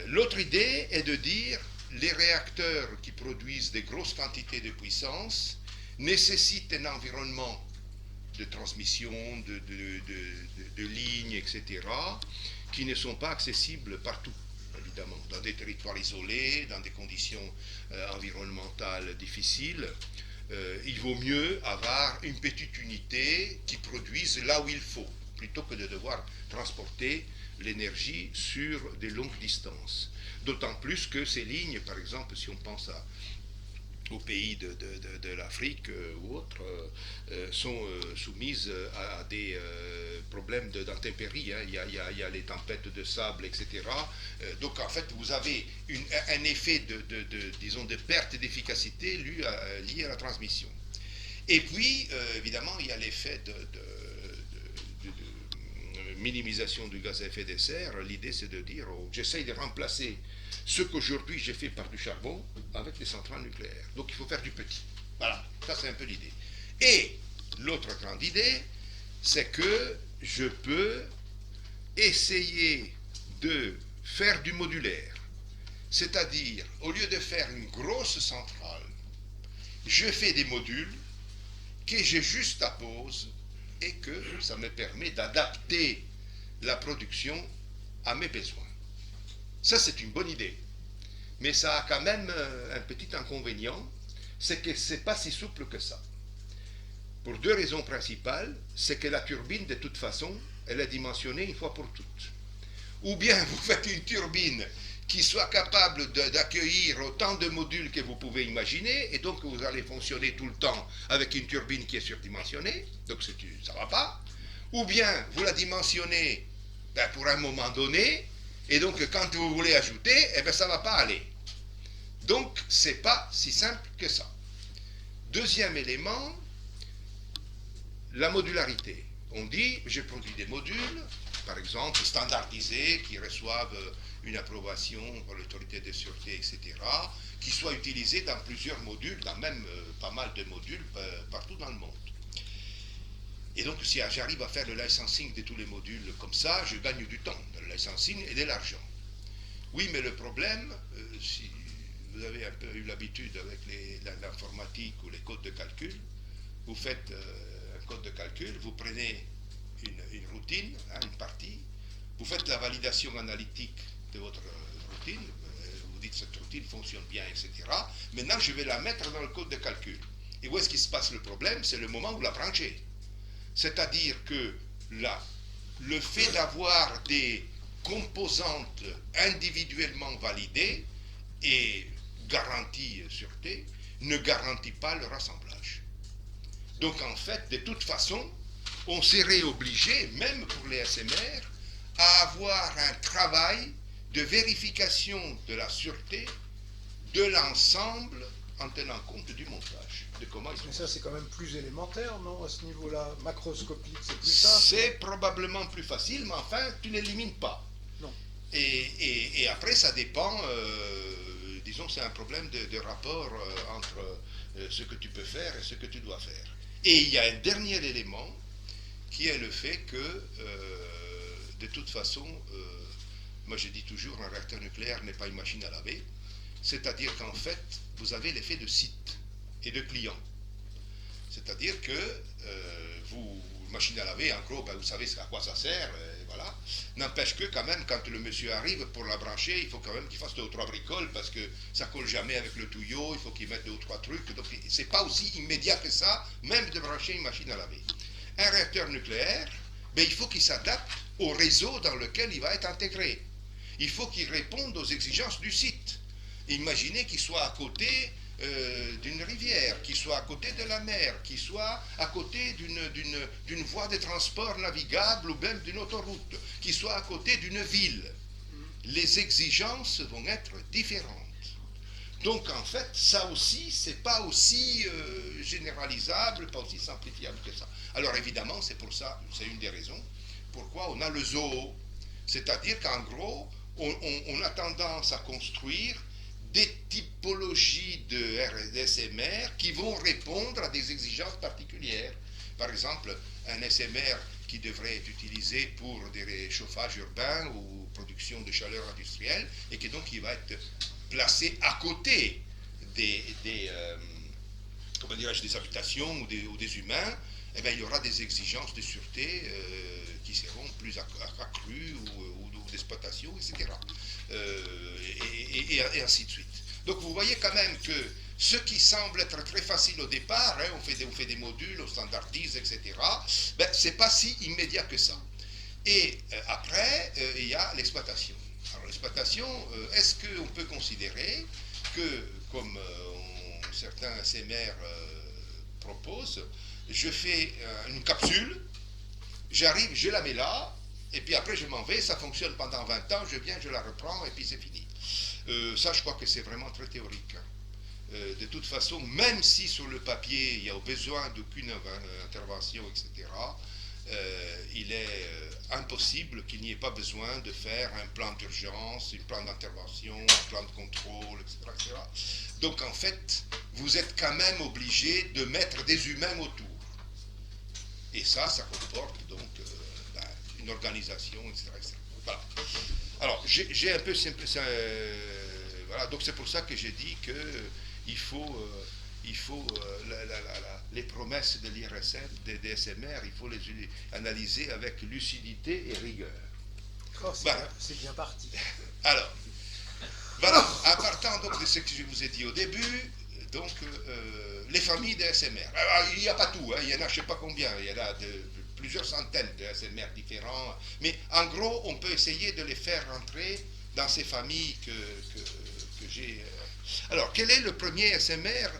L'autre idée est de dire, les réacteurs qui produisent des grosses quantités de puissance nécessitent un environnement de transmission, de lignes, etc., qui ne sont pas accessibles partout, évidemment, dans des territoires isolés, dans des conditions environnementales difficiles. Il vaut mieux avoir une petite unité qui produise là où il faut, plutôt que de devoir transporter l'énergie sur des longues distances. D'autant plus que ces lignes, par exemple, si on pense aux pays de l'Afrique ou autres, sont soumises à des problèmes d'intempéries. Il y a les tempêtes de sable, etc. Donc en fait, vous avez un effet disons, de perte d'efficacité lié à la transmission. Et puis, évidemment, il y a l'effet de minimisation du gaz à effet de serre. L'idée, c'est de dire, j'essaye de remplacer ce qu'aujourd'hui j'ai fait par du charbon avec des centrales nucléaires. Donc il faut faire du petit. Voilà, ça c'est un peu l'idée. Et l'autre grande idée, c'est que je peux essayer de faire du modulaire. C'est-à-dire, au lieu de faire une grosse centrale, je fais des modules que je juxtapose et que ça me permet d'adapter la production à mes besoins. Ça, c'est une bonne idée. Mais ça a quand même un petit inconvénient, c'est que ce n'est pas si souple que ça. Pour deux raisons principales, c'est que la turbine, de toute façon, elle est dimensionnée une fois pour toutes. Ou bien vous faites une turbine qui soit capable d'accueillir autant de modules que vous pouvez imaginer, et donc vous allez fonctionner tout le temps avec une turbine qui est surdimensionnée, donc ça ne va pas. Ou bien vous la dimensionnez pour un moment donné, et donc quand vous voulez ajouter, eh bien, ça ne va pas aller. Donc ce n'est pas si simple que ça. Deuxième élément, la modularité. On dit, j'ai produit des modules, par exemple standardisés, qui reçoivent une approbation par l'autorité de sûreté, etc., qui soient utilisés dans plusieurs modules, dans même pas mal de modules partout dans le monde. Et donc, si j'arrive à faire le licensing de tous les modules comme ça, je gagne du temps, le licensing et de l'argent. Oui, mais le problème, si vous avez un peu eu l'habitude avec l'informatique ou les codes de calcul, vous faites un code de calcul, vous prenez une routine, une partie, vous faites la validation analytique de votre routine, vous dites cette routine fonctionne bien, etc. Maintenant, je vais la mettre dans le code de calcul. Et où est-ce qu'il se passe le problème? C'est le moment où vous la branchez. C'est-à-dire que le fait d'avoir des composantes individuellement validées et garanties sûreté ne garantit pas leur assemblage. Donc en fait, de toute façon, on serait obligé, même pour les SMR, à avoir un travail de vérification de la sûreté de l'ensemble en tenant compte du montage, de comment ils sont. Mais ça, c'est quand même plus élémentaire, non, à ce niveau-là? Macroscopique, c'est plus simple. C'est probablement plus facile, mais enfin, tu n'élimines pas. Non. Et après, ça dépend, disons, c'est un problème de rapport entre ce que tu peux faire et ce que tu dois faire. Et il y a un dernier élément, qui est le fait que, de toute façon, moi je dis toujours, un réacteur nucléaire n'est pas une machine à laver, c'est-à-dire qu'en fait, vous avez l'effet de site et de client. C'est-à-dire que machine à laver, en gros, vous savez à quoi ça sert, voilà. N'empêche que quand même, quand le monsieur arrive pour la brancher, il faut quand même qu'il fasse 2 ou 3 bricoles, parce que ça colle jamais avec le tuyau, il faut qu'il mette 2 ou 3 trucs, donc c'est pas aussi immédiat que ça, même de brancher une machine à laver. Un réacteur nucléaire, il faut qu'il s'adapte au réseau dans lequel il va être intégré. Il faut qu'il réponde aux exigences du site. Imaginez qu'il soit à côté d'une rivière, qu'il soit à côté de la mer, qu'il soit à côté d'une voie de transport navigable ou même d'une autoroute, qu'il soit à côté d'une ville. Les exigences vont être différentes. Donc en fait, ça aussi, c'est pas aussi généralisable, pas aussi simplifiable que ça. Alors évidemment, c'est pour ça, c'est une des raisons pourquoi on a le zoo. C'est-à-dire qu'en gros, on a tendance à construire des typologies de SMR qui vont répondre à des exigences particulières. Par exemple, un SMR qui devrait être utilisé pour des chauffages urbains ou production de chaleur industrielle, et qui donc il va être placé à côté des habitations ou des humains, eh bien, il y aura des exigences de sûreté qui seront plus accrues ou d'exploitation, etc. Et ainsi de suite. Donc vous voyez quand même que ce qui semble être très facile au départ, on fait des modules, on standardise, etc., ce n'est pas si immédiat que ça. Et après, il y a l'exploitation. Alors l'exploitation, est-ce qu'on peut considérer que, comme certains SMR proposent, je fais une capsule, j'arrive, je la mets là, et puis après je m'en vais, ça fonctionne pendant 20 ans, je viens, je la reprends, et puis c'est fini. Ça, je crois que c'est vraiment très théorique. De toute façon, même si sur le papier, il n'y a besoin d'aucune intervention, etc., il est impossible qu'il n'y ait pas besoin de faire un plan d'urgence, un plan d'intervention, un plan de contrôle, etc., etc. Donc en fait, vous êtes quand même obligé de mettre des humains autour. Et ça comporte donc une organisation, etc., etc. Voilà. Alors, j'ai un peu simplifié. Voilà, donc c'est pour ça que j'ai dit que il faut les promesses de l'IRSN, des SMR, il faut les analyser avec lucidité et rigueur. Oh, c'est bien parti. Alors, voilà, en partant donc de ce que je vous ai dit au début, donc les familles de SMR. Alors, il n'y a pas tout, hein, il y en a je ne sais pas combien, il y en a plusieurs centaines de SMR différents, mais en gros, on peut essayer de les faire rentrer dans ces familles que j'ai. Alors, quel est le premier SMR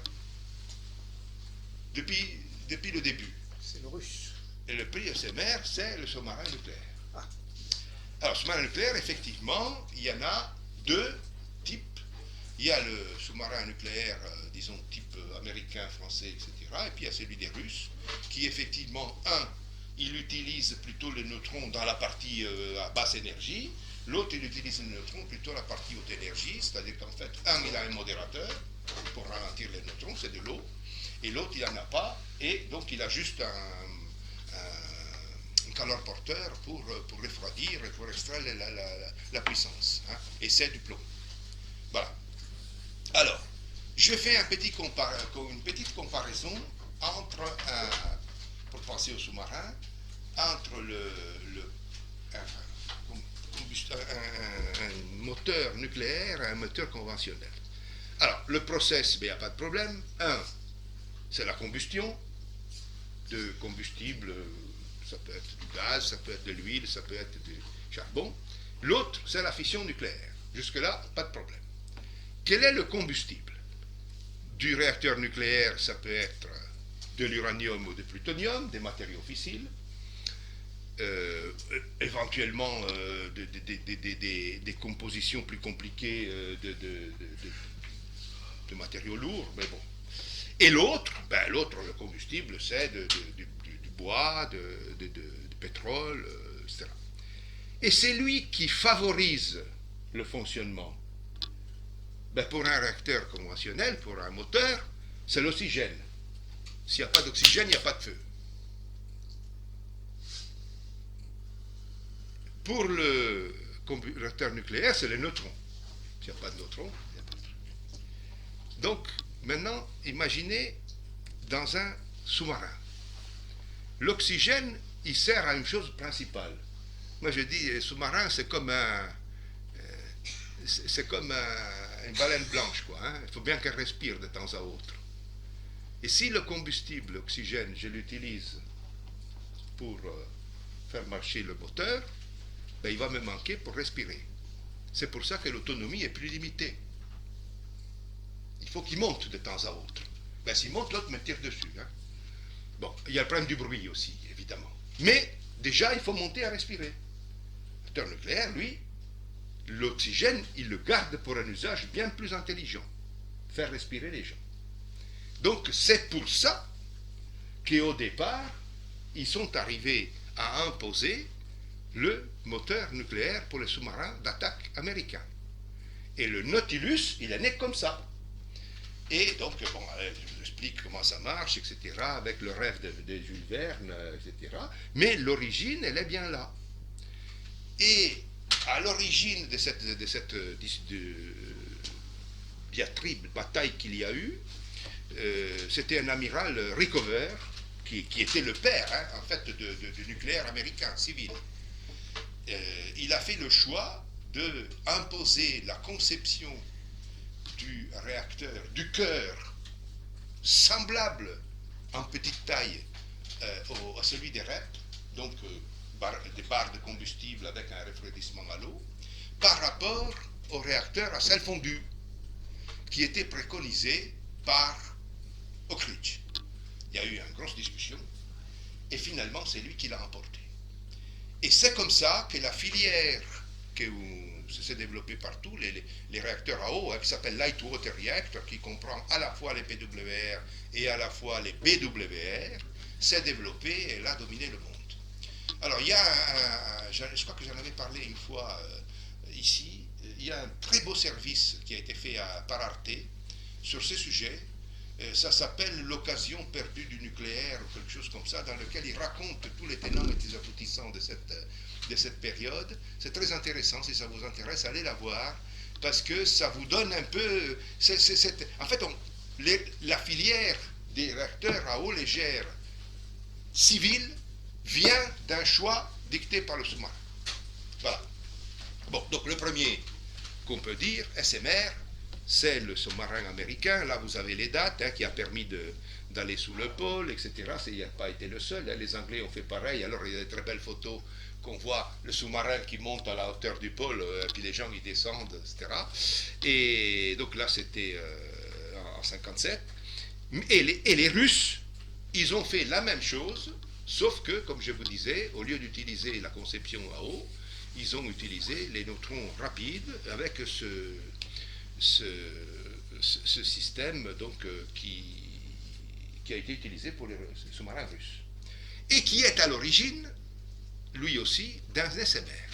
depuis le début? C'est le russe. Et le premier SMR, c'est le sous-marin nucléaire. Ah. Alors, sous-marin nucléaire, effectivement, il y en a deux types. Il y a le sous-marin nucléaire, disons, type américain, français, etc. Et puis il y a celui des Russes, qui effectivement, il utilise plutôt les neutrons dans la partie à basse énergie. L'autre, il utilise les neutrons plutôt la partie haute énergie. C'est-à-dire qu'en fait, il a un modérateur pour ralentir les neutrons, c'est de l'eau. Et l'autre, il n'en a pas. Et donc, il a juste un calor porteur pour refroidir et pour extraire la puissance. Hein. Et c'est du plomb. Voilà. Alors, je fais une petite comparaison entre, pour penser au sous-marin, entre un moteur nucléaire et un moteur conventionnel. Alors, le process, il n'y a pas de problème. C'est la combustion de combustible, ça peut être du gaz, ça peut être de l'huile, ça peut être du charbon. L'autre, c'est la fission nucléaire. Jusque-là, pas de problème. Quel est le combustible? Du réacteur nucléaire, ça peut être de l'uranium ou du plutonium, des matériaux fissiles, éventuellement des compositions plus compliquées de matériaux lourds, mais bon. Et l'autre, le combustible, c'est du bois, du pétrole, etc. Et c'est lui qui favorise le fonctionnement. Pour un réacteur conventionnel, pour un moteur, c'est l'oxygène. S'il n'y a pas d'oxygène, il n'y a pas de feu. Pour le réacteur nucléaire, c'est les neutrons. S'il n'y a pas de neutrons, il n'y a pas de feu. Donc, maintenant, imaginez dans un sous-marin. L'oxygène, il sert à une chose principale. Moi, je dis, les sous-marins, c'est comme une baleine blanche, quoi. Hein. Il faut bien qu'elle respire de temps à autre. Et si le combustible, l'oxygène, je l'utilise pour faire marcher le moteur, il va me manquer pour respirer. C'est pour ça que l'autonomie est plus limitée. Il faut qu'il monte de temps à autre. S'il monte, l'autre me tire dessus. Hein. Bon, il y a le problème du bruit aussi, évidemment. Mais déjà, il faut monter à respirer. Le réacteur nucléaire, lui, l'oxygène, il le garde pour un usage bien plus intelligent. Faire respirer les gens. Donc, c'est pour ça qu'au départ, ils sont arrivés à imposer le moteur nucléaire pour les sous-marins d'attaque américains. Et le Nautilus, il est né comme ça. Et donc, je vous explique comment ça marche, etc., avec le rêve de Jules Verne, etc. Mais l'origine, elle est bien là. Et à l'origine de cette diatribe, bataille qu'il y a eu, c'était un amiral Rickover, qui était le père, en fait, du nucléaire américain, civil. Il a fait le choix d'imposer la conception du réacteur, du cœur, semblable en petite taille à celui des REP, donc des barres de combustible avec un refroidissement à l'eau, par rapport au réacteur à sel fondu, qui était préconisé par Oak Ridge. Il y a eu une grosse discussion, et finalement c'est lui qui l'a emporté. Et c'est comme ça que la filière ça s'est développée partout, les réacteurs à eau, qui s'appelle Light Water Reactor, qui comprend à la fois les PWR et à la fois les BWR, s'est développée et elle a dominé le monde. Alors il y a, je crois que j'en avais parlé une fois ici, il y a un très beau service qui a été fait par Arte sur ce sujet. Ça s'appelle l'occasion perdue du nucléaire ou quelque chose comme ça, dans lequel il raconte tous les tenants et les aboutissants de cette période. C'est très intéressant, si ça vous intéresse, allez la voir, parce que ça vous donne un peu... en fait, la filière des réacteurs à eau légère civils vient d'un choix dicté par le sous-marin. Voilà. Bon, donc le premier qu'on peut dire, SMR, c'est le sous-marin américain. Là, vous avez les dates, qui a permis d'aller sous le pôle, etc. Il n'a pas été le seul. Les Anglais ont fait pareil. Alors, il y a des très belles photos qu'on voit le sous-marin qui monte à la hauteur du pôle, puis les gens qui descendent, etc. Et donc là, c'était en 57. Et les Russes, ils ont fait la même chose, sauf que, comme je vous disais, au lieu d'utiliser la conception à eau, ils ont utilisé les neutrons rapides avec ce système donc, qui a été utilisé pour les sous-marins russes. Et qui est à l'origine, lui aussi, d'un SMR.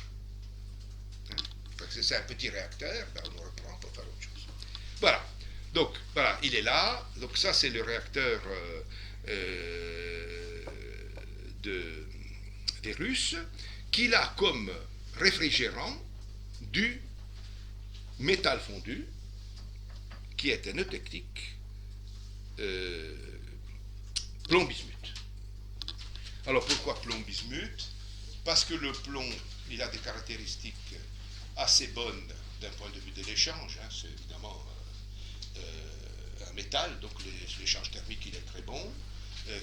C'est un petit réacteur, ben on le reprend pour faire autre chose. Voilà. Donc, voilà, il est là. Donc, ça, c'est le réacteur des Russes, qu'il a comme réfrigérant du métal fondu, qui est une technique plomb-bismuth. Alors, pourquoi plomb-bismuth? Parce que le plomb, il a des caractéristiques assez bonnes d'un point de vue de l'échange. C'est évidemment un métal, donc l'échange thermique, il est très bon.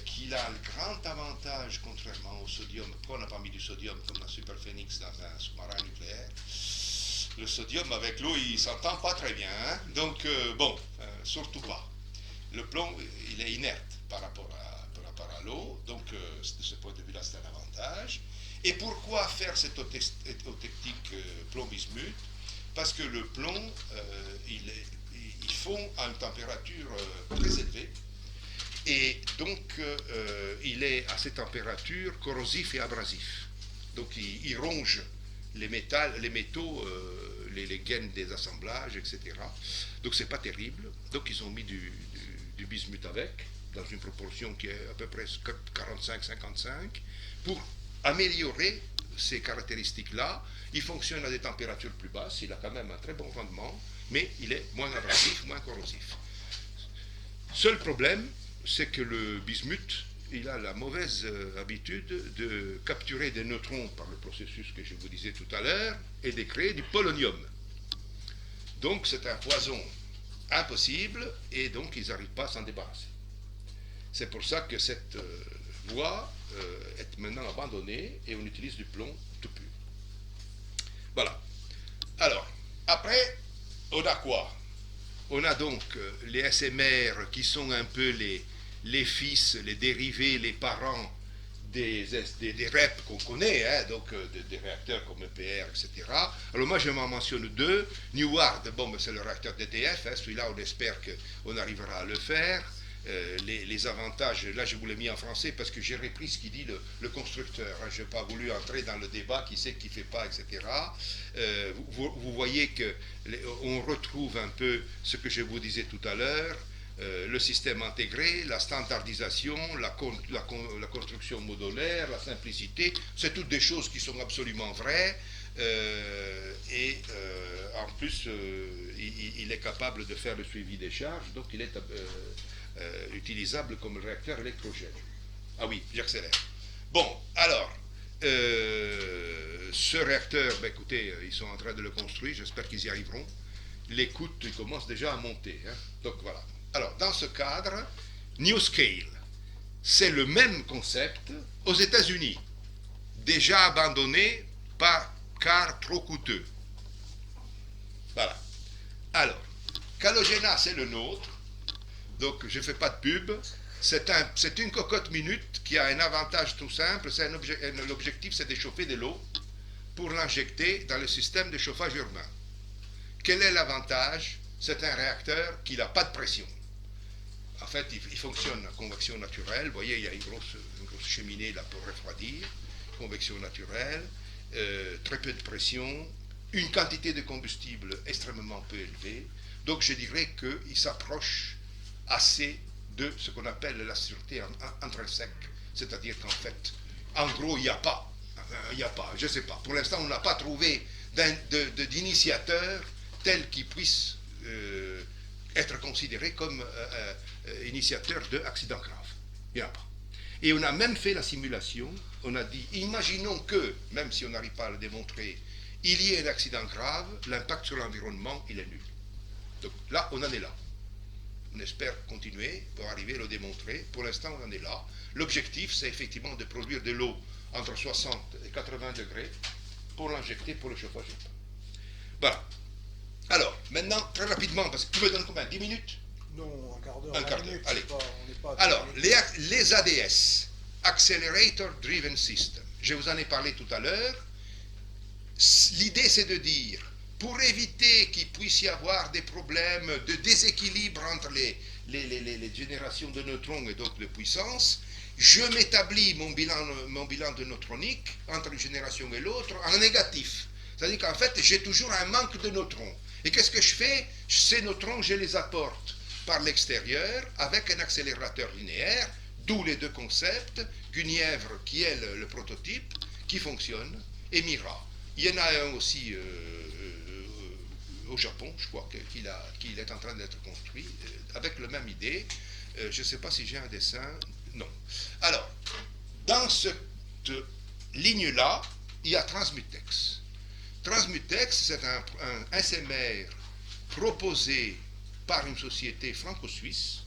Qu'il a le grand avantage, contrairement au sodium, pourquoi on n'a pas mis du sodium comme la Superphénix dans un sous-marin nucléaire? Le sodium avec l'eau, il ne s'entend pas très bien, hein? Donc surtout pas. Le plomb, il est inerte par rapport à l'eau, donc de ce point de vue-là, c'est un avantage. Et pourquoi faire cette technique plomb-bismuth? Parce que le plomb, il fond à une température très élevée. Et donc, il est à cette température corrosif et abrasif. Donc, il ronge les métaux, les gaines des assemblages, etc. Donc, c'est pas terrible. Donc, ils ont mis du bismuth avec, dans une proportion qui est à peu près 45-55, pour améliorer ces caractéristiques-là. Il fonctionne à des températures plus basses. Il a quand même un très bon rendement, mais il est moins abrasif, moins corrosif. Seul problème, c'est que le bismuth, il a la mauvaise habitude de capturer des neutrons par le processus que je vous disais tout à l'heure et de créer du polonium. Donc c'est un poison impossible et donc ils n'arrivent pas à s'en débarrasser. C'est pour ça que cette voie est maintenant abandonnée et on utilise du plomb tout pur. Voilà. Alors, après, on a quoi? On a donc les SMR qui sont un peu les fils, les dérivés, les parents des REP qu'on connaît, hein, donc des réacteurs comme EPR, etc. Alors moi je m'en mentionne deux. Neward, bon, c'est le réacteur d'EDF, hein, celui-là on espère qu'on arrivera à le faire. Les avantages, là je vous l'ai mis en français parce que j'ai repris ce qu'il dit le constructeur, hein, je n'ai pas voulu entrer dans le débat qui sait, qui ne fait pas, etc. Vous voyez qu'on retrouve un peu ce que je vous disais tout à l'heure, le système intégré, la standardisation, la construction modulaire, la simplicité, c'est toutes des choses qui sont absolument vraies. En plus, il est capable de faire le suivi des charges, donc il est utilisable comme réacteur électrogène. Ah oui, j'accélère. Bon, alors, ce réacteur, ben écoutez, ils sont en train de le construire, j'espère qu'ils y arriveront. Les coûts, ils commencent déjà à monter. Hein. Donc voilà. Alors, dans ce cadre, NuScale, c'est le même concept aux États-Unis, déjà abandonné car trop coûteux. Voilà. Alors, Calogena, c'est le nôtre. Donc, je ne fais pas de pub. C'est une cocotte minute qui a un avantage tout simple. L'objectif, c'est d'échauffer de l'eau pour l'injecter dans le système de chauffage urbain. Quel est l'avantage? C'est un réacteur qui n'a pas de pression. En fait, il fonctionne à convection naturelle. Vous voyez, il y a une grosse cheminée là pour refroidir. Convection naturelle, très peu de pression, une quantité de combustible extrêmement peu élevée. Donc, je dirais qu'il s'approche assez de ce qu'on appelle la sûreté intrinsèque. C'est-à-dire qu'en fait, en gros, il n'y a pas, je ne sais pas. Pour l'instant, on n'a pas trouvé d'initiateur tel qui puisse être considéré comme initiateur d'accidents graves. Il n'y en a pas. Et on a même fait la simulation, on a dit, imaginons que, même si on n'arrive pas à le démontrer, il y ait un accident grave, l'impact sur l'environnement, il est nul. Donc là, on en est là. On espère continuer pour arriver à le démontrer. Pour l'instant, on en est là. L'objectif, c'est effectivement de produire de l'eau entre 60 et 80 degrés pour l'injecter pour le chauffage urbain. Voilà. Alors, maintenant, très rapidement, parce que tu me donnes combien? 10 minutes? Non, un quart d'heure. Un quart d'heure, minutes, allez. on n'est pas Alors, les ADS, Accelerator Driven System, je vous en ai parlé tout à l'heure. L'idée, c'est de dire, pour éviter qu'il puisse y avoir des problèmes de déséquilibre entre les générations de neutrons et donc de puissance, je m'établis mon bilan de neutronique entre une génération et l'autre en négatif. C'est-à-dire qu'en fait, j'ai toujours un manque de neutrons. Et qu'est-ce que je fais? Ces neutrons, je les apporte par l'extérieur avec un accélérateur linéaire, d'où les deux concepts, Guenièvre, qui est le prototype, qui fonctionne, et Mira. Il y en a un aussi au Japon, je crois qu'il est en train d'être construit, avec la même idée. Je ne sais pas si j'ai un dessin. Non. Alors, dans cette ligne-là, il y a Transmutex. Transmutex, c'est un SMR proposé par une société franco-suisse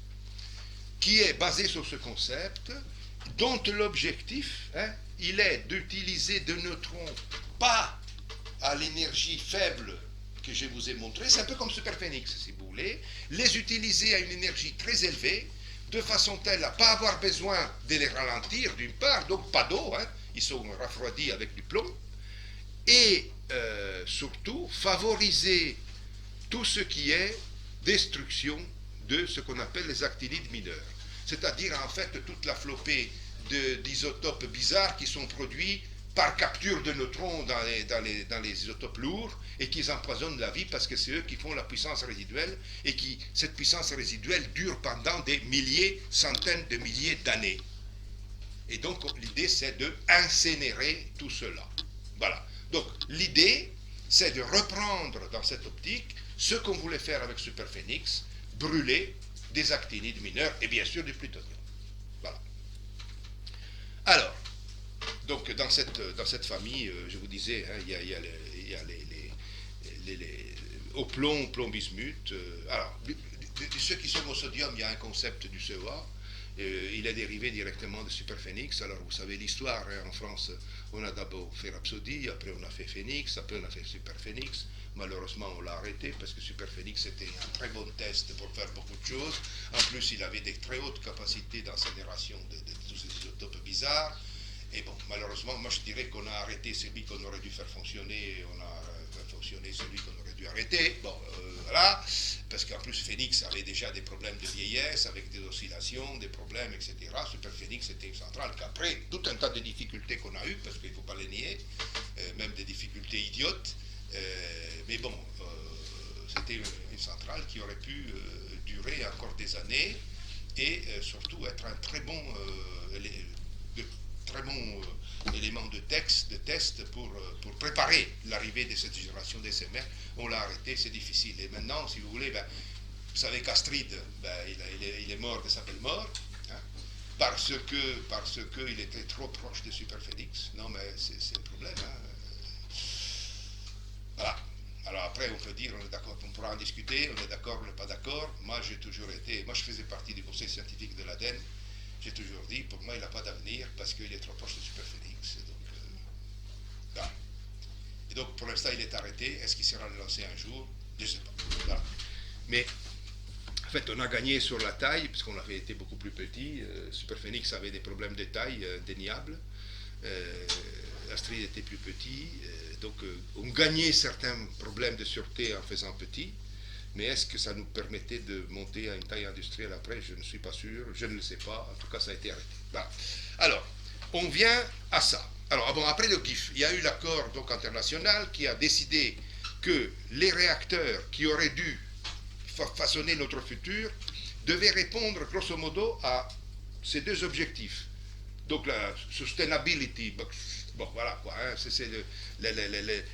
qui est basée sur ce concept, dont l'objectif, il est d'utiliser de neutrons pas à l'énergie faible que je vous ai montré, c'est un peu comme Superphénix, si vous voulez, les utiliser à une énergie très élevée, de façon telle à ne pas avoir besoin de les ralentir, d'une part, donc pas d'eau, ils sont refroidis avec du plomb, et surtout favoriser tout ce qui est destruction de ce qu'on appelle les actinides mineurs, c'est-à-dire en fait toute la flopée d'isotopes bizarres qui sont produits par capture de neutrons dans les isotopes lourds et qui empoisonnent la vie parce que c'est eux qui font la puissance résiduelle et cette puissance résiduelle dure pendant des milliers, centaines de milliers d'années. Et donc l'idée c'est de incinérer tout cela. Voilà. Donc l'idée c'est de reprendre dans cette optique ce qu'on voulait faire avec Superphénix, brûler des actinides mineurs et bien sûr du plutonium. Voilà. Alors, donc dans cette famille, je vous disais, il y a au plomb bismuth. Alors, ceux qui sont au sodium, il y a un concept du CEA. Il est dérivé directement de Superphénix. Alors, vous savez l'histoire, en France, on a d'abord fait Rhapsody, après on a fait Phénix, après on a fait Superphénix. Malheureusement, on l'a arrêté parce que Superphénix était un très bon test pour faire beaucoup de choses. En plus, il avait des très hautes capacités d'incinération de tous ces isotopes bizarres. Et bon, malheureusement, moi je dirais qu'on a arrêté celui qu'on aurait dû faire fonctionner, et on a fait fonctionner celui qu'on aurait dû arrêter. Bon, voilà, parce qu'en plus Phénix avait déjà des problèmes de vieillesse, avec des oscillations, des problèmes, etc. Superphénix était une centrale qu'après tout un tas de difficultés qu'on a eues, parce qu'il ne faut pas les nier, même des difficultés idiotes, mais bon, c'était une centrale qui aurait pu durer encore des années et surtout être un très bon élément de test pour préparer l'arrivée de cette génération d'SMR. On l'a arrêté, c'est difficile. Et maintenant, si vous voulez, vous savez qu'Astrid, il est mort de sa belle mort, parce que il était trop proche de Superphénix. Non, mais c'est le problème. Voilà. Alors après, on peut dire, on est d'accord, on pourra en discuter, on est d'accord, on n'est pas d'accord. Moi, je faisais partie du conseil scientifique de l'ADN. J'ai toujours dit, pour moi, il n'a pas d'avenir parce qu'il est trop proche de Superphénix. Voilà. Et donc, pour l'instant, il est arrêté. Est-ce qu'il sera lancé un jour? Je ne sais pas. Voilà. Mais, en fait, on a gagné sur la taille, parce qu'on avait été beaucoup plus petit. Superphénix avait des problèmes de taille indéniables. Astrid était plus petit. Donc, on gagnait certains problèmes de sûreté en faisant petit. Mais est-ce que ça nous permettait de monter à une taille industrielle après? Je ne suis pas sûr, je ne le sais pas. En tout cas, ça a été arrêté. Voilà. Alors, on vient à ça. Alors, bon, après le GIF, il y a eu l'accord donc international qui a décidé que les réacteurs qui auraient dû façonner notre futur devaient répondre grosso modo à ces deux objectifs. Donc la sustainability, bon voilà quoi, hein, c'est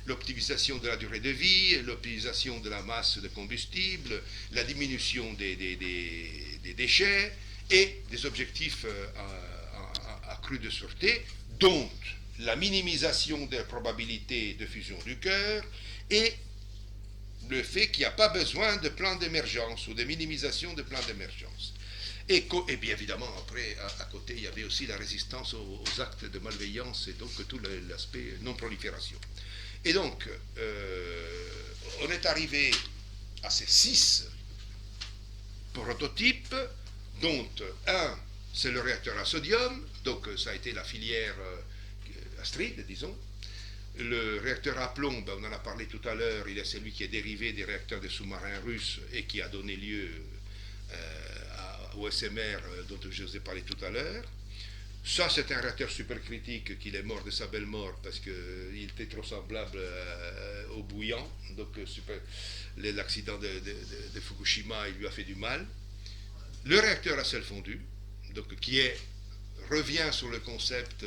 l'optimisation de la durée de vie, l'optimisation de la masse de combustible, la diminution des déchets et des objectifs accrus de sûreté, dont la minimisation des probabilités de fusion du cœur et le fait qu'il n'y a pas besoin de plan d'émergence ou de minimisation de plan d'émergence. Et bien évidemment, après, à côté, il y avait aussi la résistance aux actes de malveillance et donc tout l'aspect non-prolifération. Et donc, on est arrivé à ces 6 prototypes, dont un, c'est le réacteur à sodium, donc ça a été la filière Astrid, disons. Le réacteur à plomb, on en a parlé tout à l'heure, il est celui qui est dérivé des réacteurs des sous-marins russes et qui a donné lieu au SMR dont je vous ai parlé tout à l'heure. Ça, c'est un réacteur supercritique qu'il est mort de sa belle mort parce qu'il était trop semblable au bouillant. Donc l'accident de Fukushima, il lui a fait du mal. Le réacteur à sel fondu, donc, revient sur le concept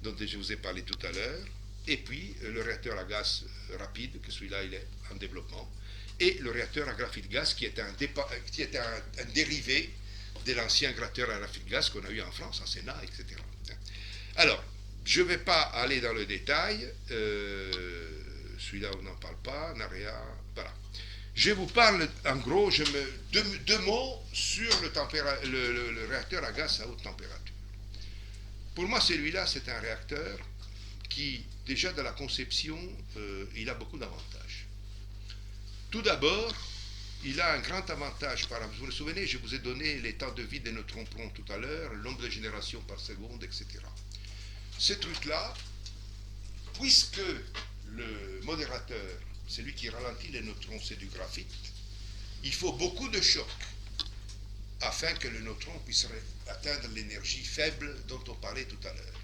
dont je vous ai parlé tout à l'heure. Et puis le réacteur à gaz rapide, que celui-là, il est en développement. Et le réacteur à graphite gaz, qui est un dérivé de l'ancien réacteur à graphite gaz qu'on a eu en France, en Sénat, etc. Alors, je ne vais pas aller dans le détail. Celui-là, on n'en parle pas. Narea, voilà. Je vous parle, en gros, deux mots sur le réacteur à gaz à haute température. Pour moi, celui-là, c'est un réacteur qui, déjà dans la conception, il a beaucoup d'avantages. Tout d'abord, il a un grand avantage. Vous vous souvenez, je vous ai donné les temps de vie des neutrons-prons tout à l'heure, le nombre de générations par seconde, etc. Ces trucs-là, puisque le modérateur, c'est lui qui ralentit les neutrons, c'est du graphite, il faut beaucoup de chocs afin que le neutron puisse atteindre l'énergie faible dont on parlait tout à l'heure.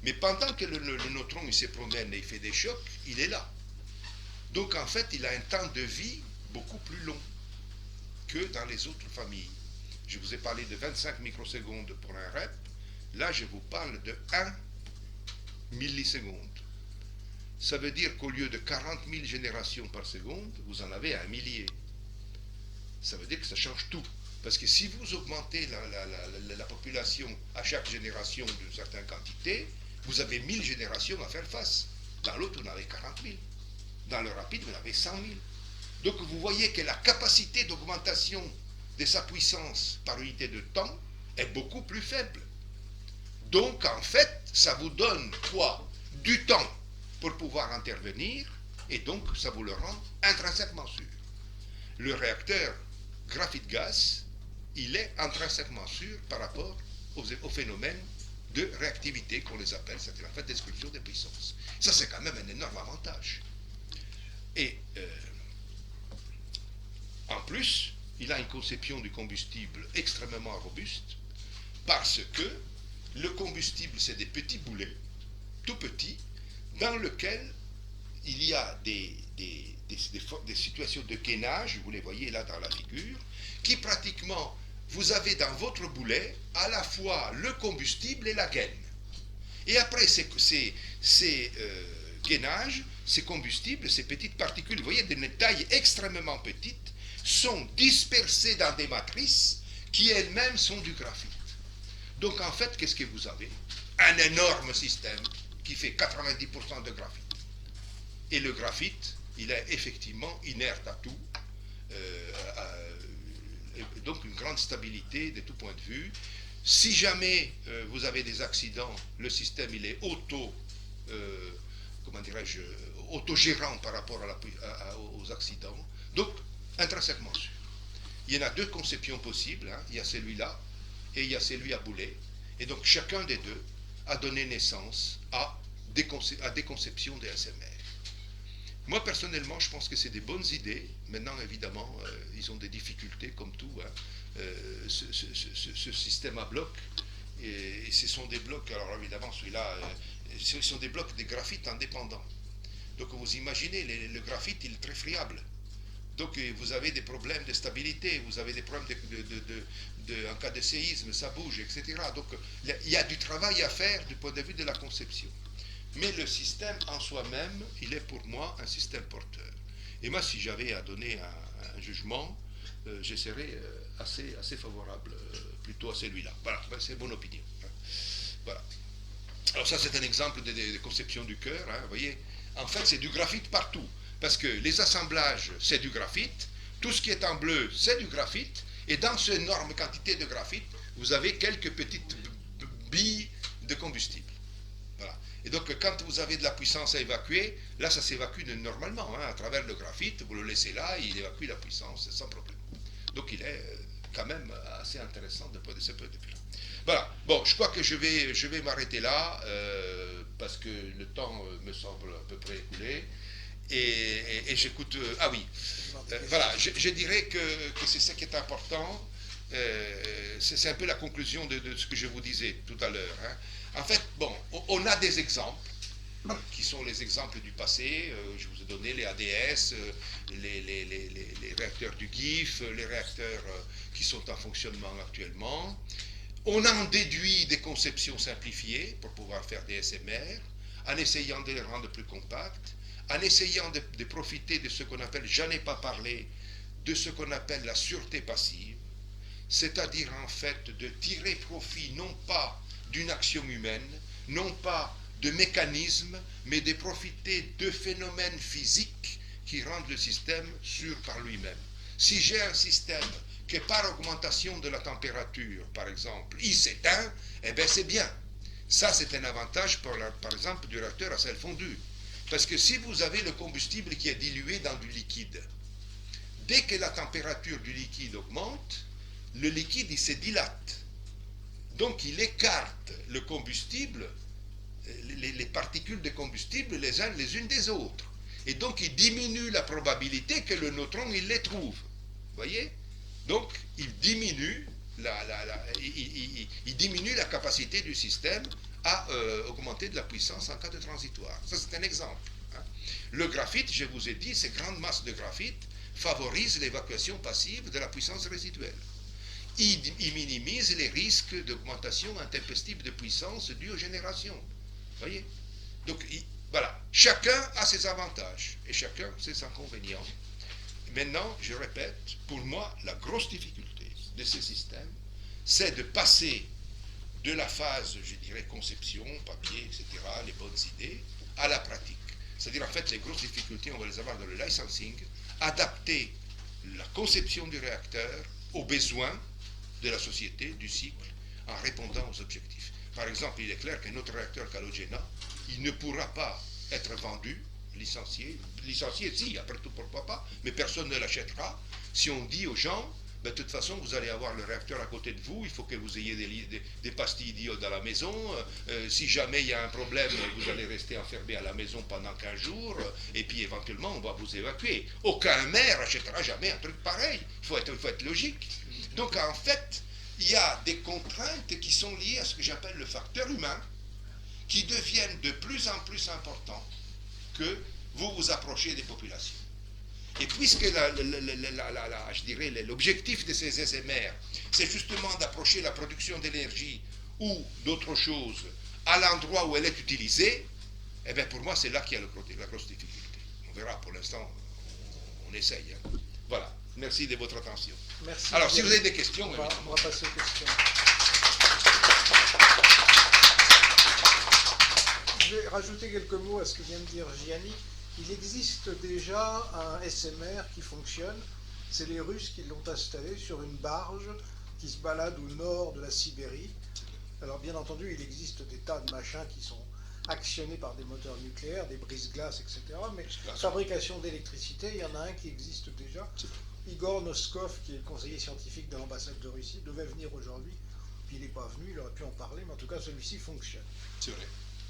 Mais pendant que le neutron il se promène et il fait des chocs, il est là. Donc en fait, il a un temps de vie beaucoup plus long que dans les autres familles. Je vous ai parlé de 25 microsecondes pour un REP. Là, je vous parle de 1 milliseconde. Ça veut dire qu'au lieu de 40 000 générations par seconde, vous en avez 1 millier. Ça veut dire que ça change tout. Parce que si vous augmentez la population à chaque génération d'une certaine quantité, vous avez 1000 générations à faire face. Dans l'autre, vous en avez 40 000. Dans le rapide, vous en avez 100 000. Donc vous voyez que la capacité d'augmentation de sa puissance par unité de temps est beaucoup plus faible. Donc en fait, ça vous donne quoi? Du temps pour pouvoir intervenir, et donc ça vous le rend intrinsèquement sûr. Le réacteur graphite-gaz, il est intrinsèquement sûr par rapport au phénomène de réactivité qu'on les appelle, c'est-à-dire en fait d'exclusion des puissances. Ça, c'est quand même un énorme avantage. Et en plus, il a une conception du combustible extrêmement robuste, parce que le combustible, c'est des petits boulets, tout petits, dans lesquels il y a des situations de gainage, vous les voyez là dans la figure, qui pratiquement, vous avez dans votre boulet à la fois le combustible et la gaine. Et après ces gainages, ces combustibles, ces petites particules, vous voyez, d'une taille extrêmement petite, sont dispersées dans des matrices qui elles-mêmes sont du graphite. Donc en fait, qu'est-ce que vous avez? Un énorme système qui fait 90% de graphite. Et le graphite, il est effectivement inerte à tout, donc une grande stabilité de tout point de vue. Si jamais vous avez des accidents, le système il est autogérant par rapport aux accidents, donc intrinsèquement sûr. Il y en a deux conceptions possibles, hein. Il y a celui-là et il y a celui à boulet, et donc chacun des deux a donné naissance à des conceptions des SMR. Moi, personnellement, je pense que c'est des bonnes idées. Maintenant, évidemment, ils ont des difficultés, comme tout. Hein. Ce système à blocs, et ce sont des blocs, alors évidemment, celui-là, ce sont des blocs de graphite indépendants. Donc, vous imaginez, le graphite, il est très friable. Donc vous avez des problèmes de stabilité, vous avez des problèmes en cas de séisme, ça bouge, etc. Donc il y a du travail à faire du point de vue de la conception. Mais le système en soi-même, il est pour moi un système porteur. Et moi, si j'avais à donner un jugement, je serais assez favorable plutôt à celui-là. Voilà, c'est mon opinion. Voilà. Alors ça, c'est un exemple de conception du cœur. Vous voyez, en fait, c'est du graphite partout. Parce que les assemblages, c'est du graphite. Tout ce qui est en bleu, c'est du graphite. Et dans cette énorme quantité de graphite, vous avez quelques petites billes de combustible. Voilà. Et donc, quand vous avez de la puissance à évacuer, là, ça s'évacue normalement. À travers le graphite, vous le laissez là, il évacue la puissance sans problème. Donc, il est quand même assez intéressant de ce point de vue-là. Voilà. Bon, je crois que je vais m'arrêter là, parce que le temps me semble à peu près écoulé. Et j'écoute... ah oui, voilà, je dirais que c'est ça qui est important. C'est un peu la conclusion de ce que je vous disais tout à l'heure. En fait, bon, on a des exemples, qui sont les exemples du passé. Je vous ai donné les ADS, les réacteurs du GIF, les réacteurs qui sont en fonctionnement actuellement. On en déduit des conceptions simplifiées pour pouvoir faire des SMR, en essayant de les rendre plus compacts, en essayant de profiter de ce qu'on appelle, j'en ai pas parlé, de ce qu'on appelle la sûreté passive, c'est-à-dire en fait de tirer profit non pas d'une action humaine, non pas de mécanismes, mais de profiter de phénomènes physiques qui rendent le système sûr par lui-même. Si j'ai un système que par augmentation de la température, par exemple, il s'éteint, eh bien c'est bien. Ça, c'est un avantage, par exemple, du réacteur à sel fondu. Parce que si vous avez le combustible qui est dilué dans du liquide, dès que la température du liquide augmente, le liquide, il se dilate. Donc, il écarte le combustible, les particules de combustible les unes des autres. Et donc, il diminue la probabilité que le neutron, il les trouve. Vous voyez? Donc, il diminue il diminue la capacité du système à augmenter de la puissance en cas de transitoire. Ça, c'est un exemple. Le graphite, je vous ai dit, ces grandes masses de graphite favorisent l'évacuation passive de la puissance résiduelle. Il minimise les risques d'augmentation intempestive de puissance due aux générations. Vous voyez? Donc, voilà. Chacun a ses avantages et chacun ses inconvénients. Maintenant, je répète, pour moi, la grosse difficulté de ces systèmes, c'est de passer de la phase, je dirais, conception, papier, etc., les bonnes idées, à la pratique. C'est-à-dire, en fait, les grosses difficultés, on va les avoir dans le licensing, adapter la conception du réacteur aux besoins de la société, du cycle, en répondant aux objectifs. Par exemple, il est clair que notre réacteur Calogena, il ne pourra pas être vendu, licencié, si, après tout, pourquoi pas, mais personne ne l'achètera si on dit aux gens, ben, de toute façon, vous allez avoir le réacteur à côté de vous, il faut que vous ayez des pastilles d'iode à la maison, si jamais il y a un problème, vous allez rester enfermé à la maison pendant 15 jours, et puis éventuellement, on va vous évacuer. Aucun maire achètera jamais un truc pareil, il faut être logique. Donc, en fait, il y a des contraintes qui sont liées à ce que j'appelle le facteur humain, qui deviennent de plus en plus importants que vous vous approchez des populations. Et puisque je dirais l'objectif de ces SMR, c'est justement d'approcher la production d'énergie ou d'autres choses à l'endroit où elle est utilisée, eh bien pour moi c'est là qu'il y a la grosse difficulté. On verra, pour l'instant, on essaye. Hein. Voilà, merci de votre attention. Merci. Alors si vous avez des questions, on va passer aux questions. Je vais rajouter quelques mots à ce que vient de dire Gianni. Il existe déjà un SMR qui fonctionne. C'est les Russes qui l'ont installé sur une barge qui se balade au nord de la Sibérie. Alors bien entendu, il existe des tas de machins qui sont actionnés par des moteurs nucléaires, des brise-glaces, etc. Mais fabrication d'électricité, il y en a un qui existe déjà. Igor Noskov, qui est le conseiller scientifique de l'ambassade de Russie, devait venir aujourd'hui. Puis il n'est pas venu, il aurait pu en parler, mais en tout cas celui-ci fonctionne. C'est vrai.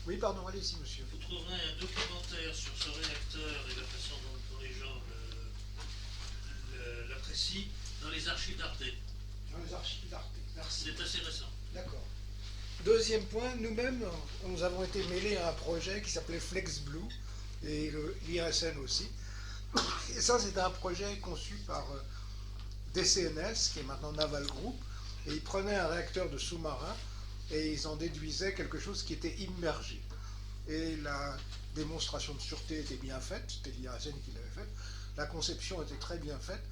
Oui, pardon, allez-y, monsieur. Vous trouverez un documentaire sur ce réacteur et la façon dont les gens l'apprécient dans les archives d'Arte. Dans les archives d'Arte, merci. C'est assez récent. D'accord. Deuxième point, nous-mêmes, nous avons été mêlés à un projet qui s'appelait FlexBlue, et l'IRSN aussi, Et ça, c'était un projet conçu par DCNS, qui est maintenant Naval Group, et ils prenaient un réacteur de sous-marin et ils en déduisaient quelque chose qui était immergé. Et la démonstration de sûreté était bien faite, c'était l'IRSN qui l'avait faite, la conception était très bien faite,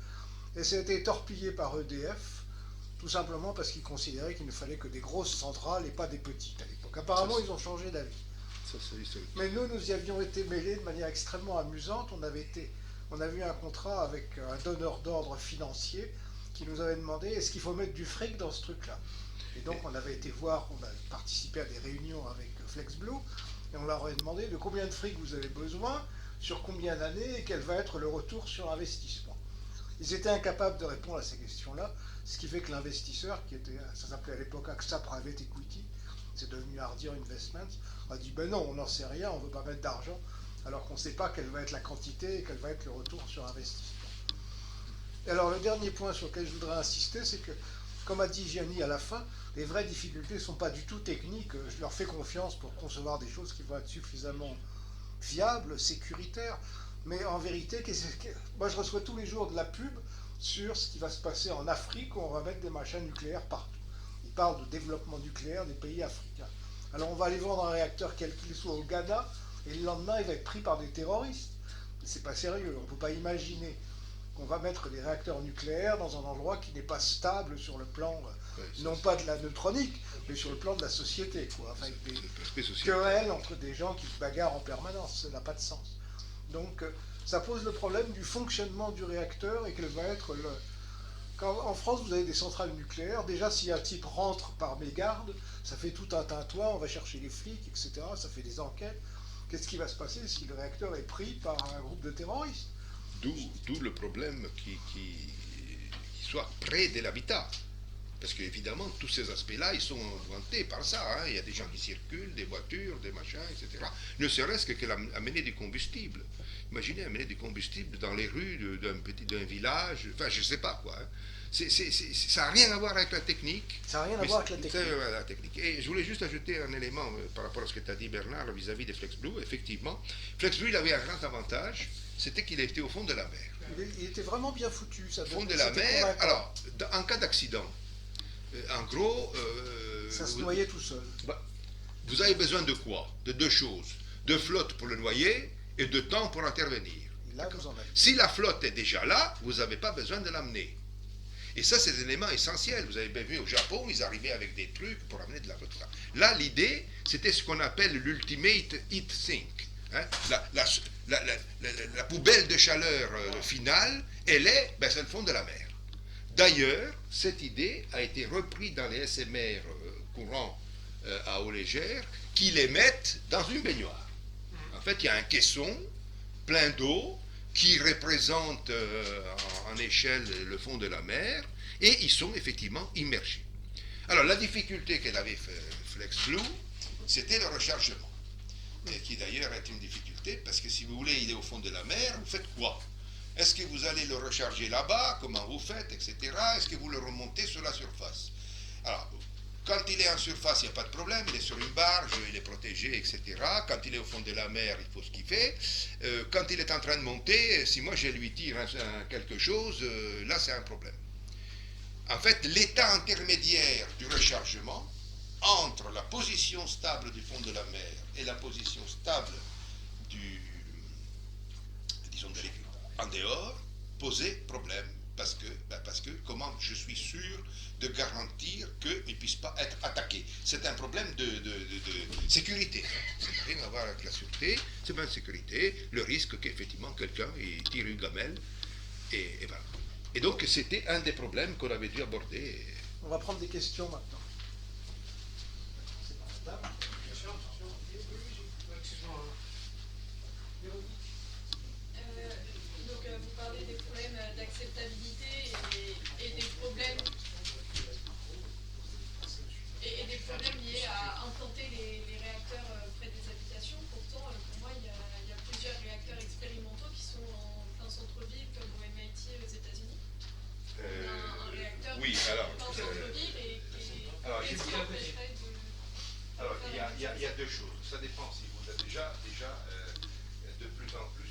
et ça a été torpillé par EDF, tout simplement parce qu'ils considéraient qu'il ne fallait que des grosses centrales et pas des petites à l'époque. Apparemment, ils ont changé d'avis. Ça, c'est historique. Mais nous y avions été mêlés de manière extrêmement amusante. On avait eu un contrat avec un donneur d'ordre financier qui nous avait demandé est-ce qu'il faut mettre du fric dans ce truc-là. Et donc on avait été voir, on a participé à des réunions avec FlexBlue, et on leur avait demandé de combien de fric vous avez besoin, sur combien d'années, et quel va être le retour sur investissement. Ils étaient incapables de répondre à ces questions-là, ce qui fait que l'investisseur, ça s'appelait à l'époque AXA Private Equity, c'est devenu Hardier Investments, a dit ben non, on n'en sait rien, on ne veut pas mettre d'argent, alors qu'on ne sait pas quelle va être la quantité et quel va être le retour sur investissement. Et alors le dernier point sur lequel je voudrais insister, c'est que, comme a dit Gianni à la fin, les vraies difficultés ne sont pas du tout techniques, je leur fais confiance pour concevoir des choses qui vont être suffisamment fiables, sécuritaires, mais en vérité, moi je reçois tous les jours de la pub sur ce qui va se passer en Afrique où on va mettre des machins nucléaires partout. Ils parlent de développement nucléaire des pays africains. Alors on va aller vendre un réacteur quel qu'il soit au Ghana, et le lendemain il va être pris par des terroristes. C'est pas sérieux, on ne peut pas imaginer qu'on va mettre des réacteurs nucléaires dans un endroit qui n'est pas stable sur le plan, non pas de la neutronique, mais sur le plan de la société, quoi. Enfin, avec des querelles entre des gens qui se bagarrent en permanence, ça n'a pas de sens. Donc ça pose le problème du fonctionnement du réacteur et quel va être le... Quand en France vous avez des centrales nucléaires, déjà si un type rentre par mégarde, ça fait tout un tintouin, on va chercher les flics, etc., ça fait des enquêtes. Qu'est-ce qui va se passer si le réacteur est pris par un groupe de terroristes? D'où le problème qui soit près de l'habitat. Parce qu'évidemment, tous ces aspects-là, ils sont vantés par ça. Hein. Il y a des gens qui circulent, des voitures, des machins, etc. Ne serait-ce que amener du combustible. Imaginez amener du combustible dans les rues d'un village, enfin, je ne sais pas quoi. Hein. Ça n'a rien à voir avec la technique. Ça n'a rien à voir avec la technique. Et je voulais juste ajouter un élément par rapport à ce que tu as dit, Bernard, vis-à-vis de FlexBlue. Effectivement, FlexBlue, il avait un grand avantage, c'était qu'il était au fond de la mer. Il était vraiment bien foutu. Ça au fond de la mer, alors, en cas d'accident, en gros... ça se noyait tout seul. Vous avez besoin de quoi? De deux choses. De flotte pour le noyer et de temps pour intervenir. Là, vous en avez. Si la flotte est déjà là, vous n'avez pas besoin de l'amener. Et ça, c'est un élément essentiel. Vous avez bien vu au Japon, ils arrivaient avec des trucs pour amener de la flotte. Là, l'idée, c'était ce qu'on appelle l'ultimate heat sink. Hein? La poubelle de chaleur finale, c'est le fond de la mer. D'ailleurs, cette idée a été reprise dans les SMR courants à eau légère, qui les mettent dans une baignoire. En fait, il y a un caisson plein d'eau qui représente en échelle le fond de la mer, et ils sont effectivement immergés. Alors, la difficulté qu'elle avait FlexBlue, c'était le rechargement, et qui d'ailleurs est une difficulté, parce que si vous voulez, il est au fond de la mer, vous faites quoi? Est-ce que vous allez le recharger là-bas? Comment vous faites, etc. Est-ce que vous le remontez sur la surface? Alors, quand il est en surface, il n'y a pas de problème, il est sur une barge, il est protégé, etc. Quand il est au fond de la mer, il faut ce qu'il fait. Quand il est en train de monter, si moi je lui tire quelque chose, là c'est un problème. En fait, l'état intermédiaire du rechargement, entre la position stable du fond de la mer et la position stable disons de l'équipement en dehors, posait problème. Parce que comment je suis sûr de garantir qu'il ne puisse pas être attaqué? C'est un problème de sécurité. Ça n'a rien à voir avec la sûreté, c'est pas une sécurité, le risque qu'effectivement quelqu'un tire une gamelle, et voilà. Et donc c'était un des problèmes qu'on avait dû aborder. On va prendre des questions maintenant. Vous parlez des problèmes d'acceptabilité et des problèmes liés à implanter les réacteurs près des habitations. Pourtant, pour moi, il y a plusieurs réacteurs expérimentaux qui sont en plein centre-ville, comme au MIT aux États-Unis. On a un réacteur oui, alors, en plein centre-ville et qu'est-ce qui empêcherait de... Alors, il y a deux choses. Ça dépend si vous êtes déjà de plus en plus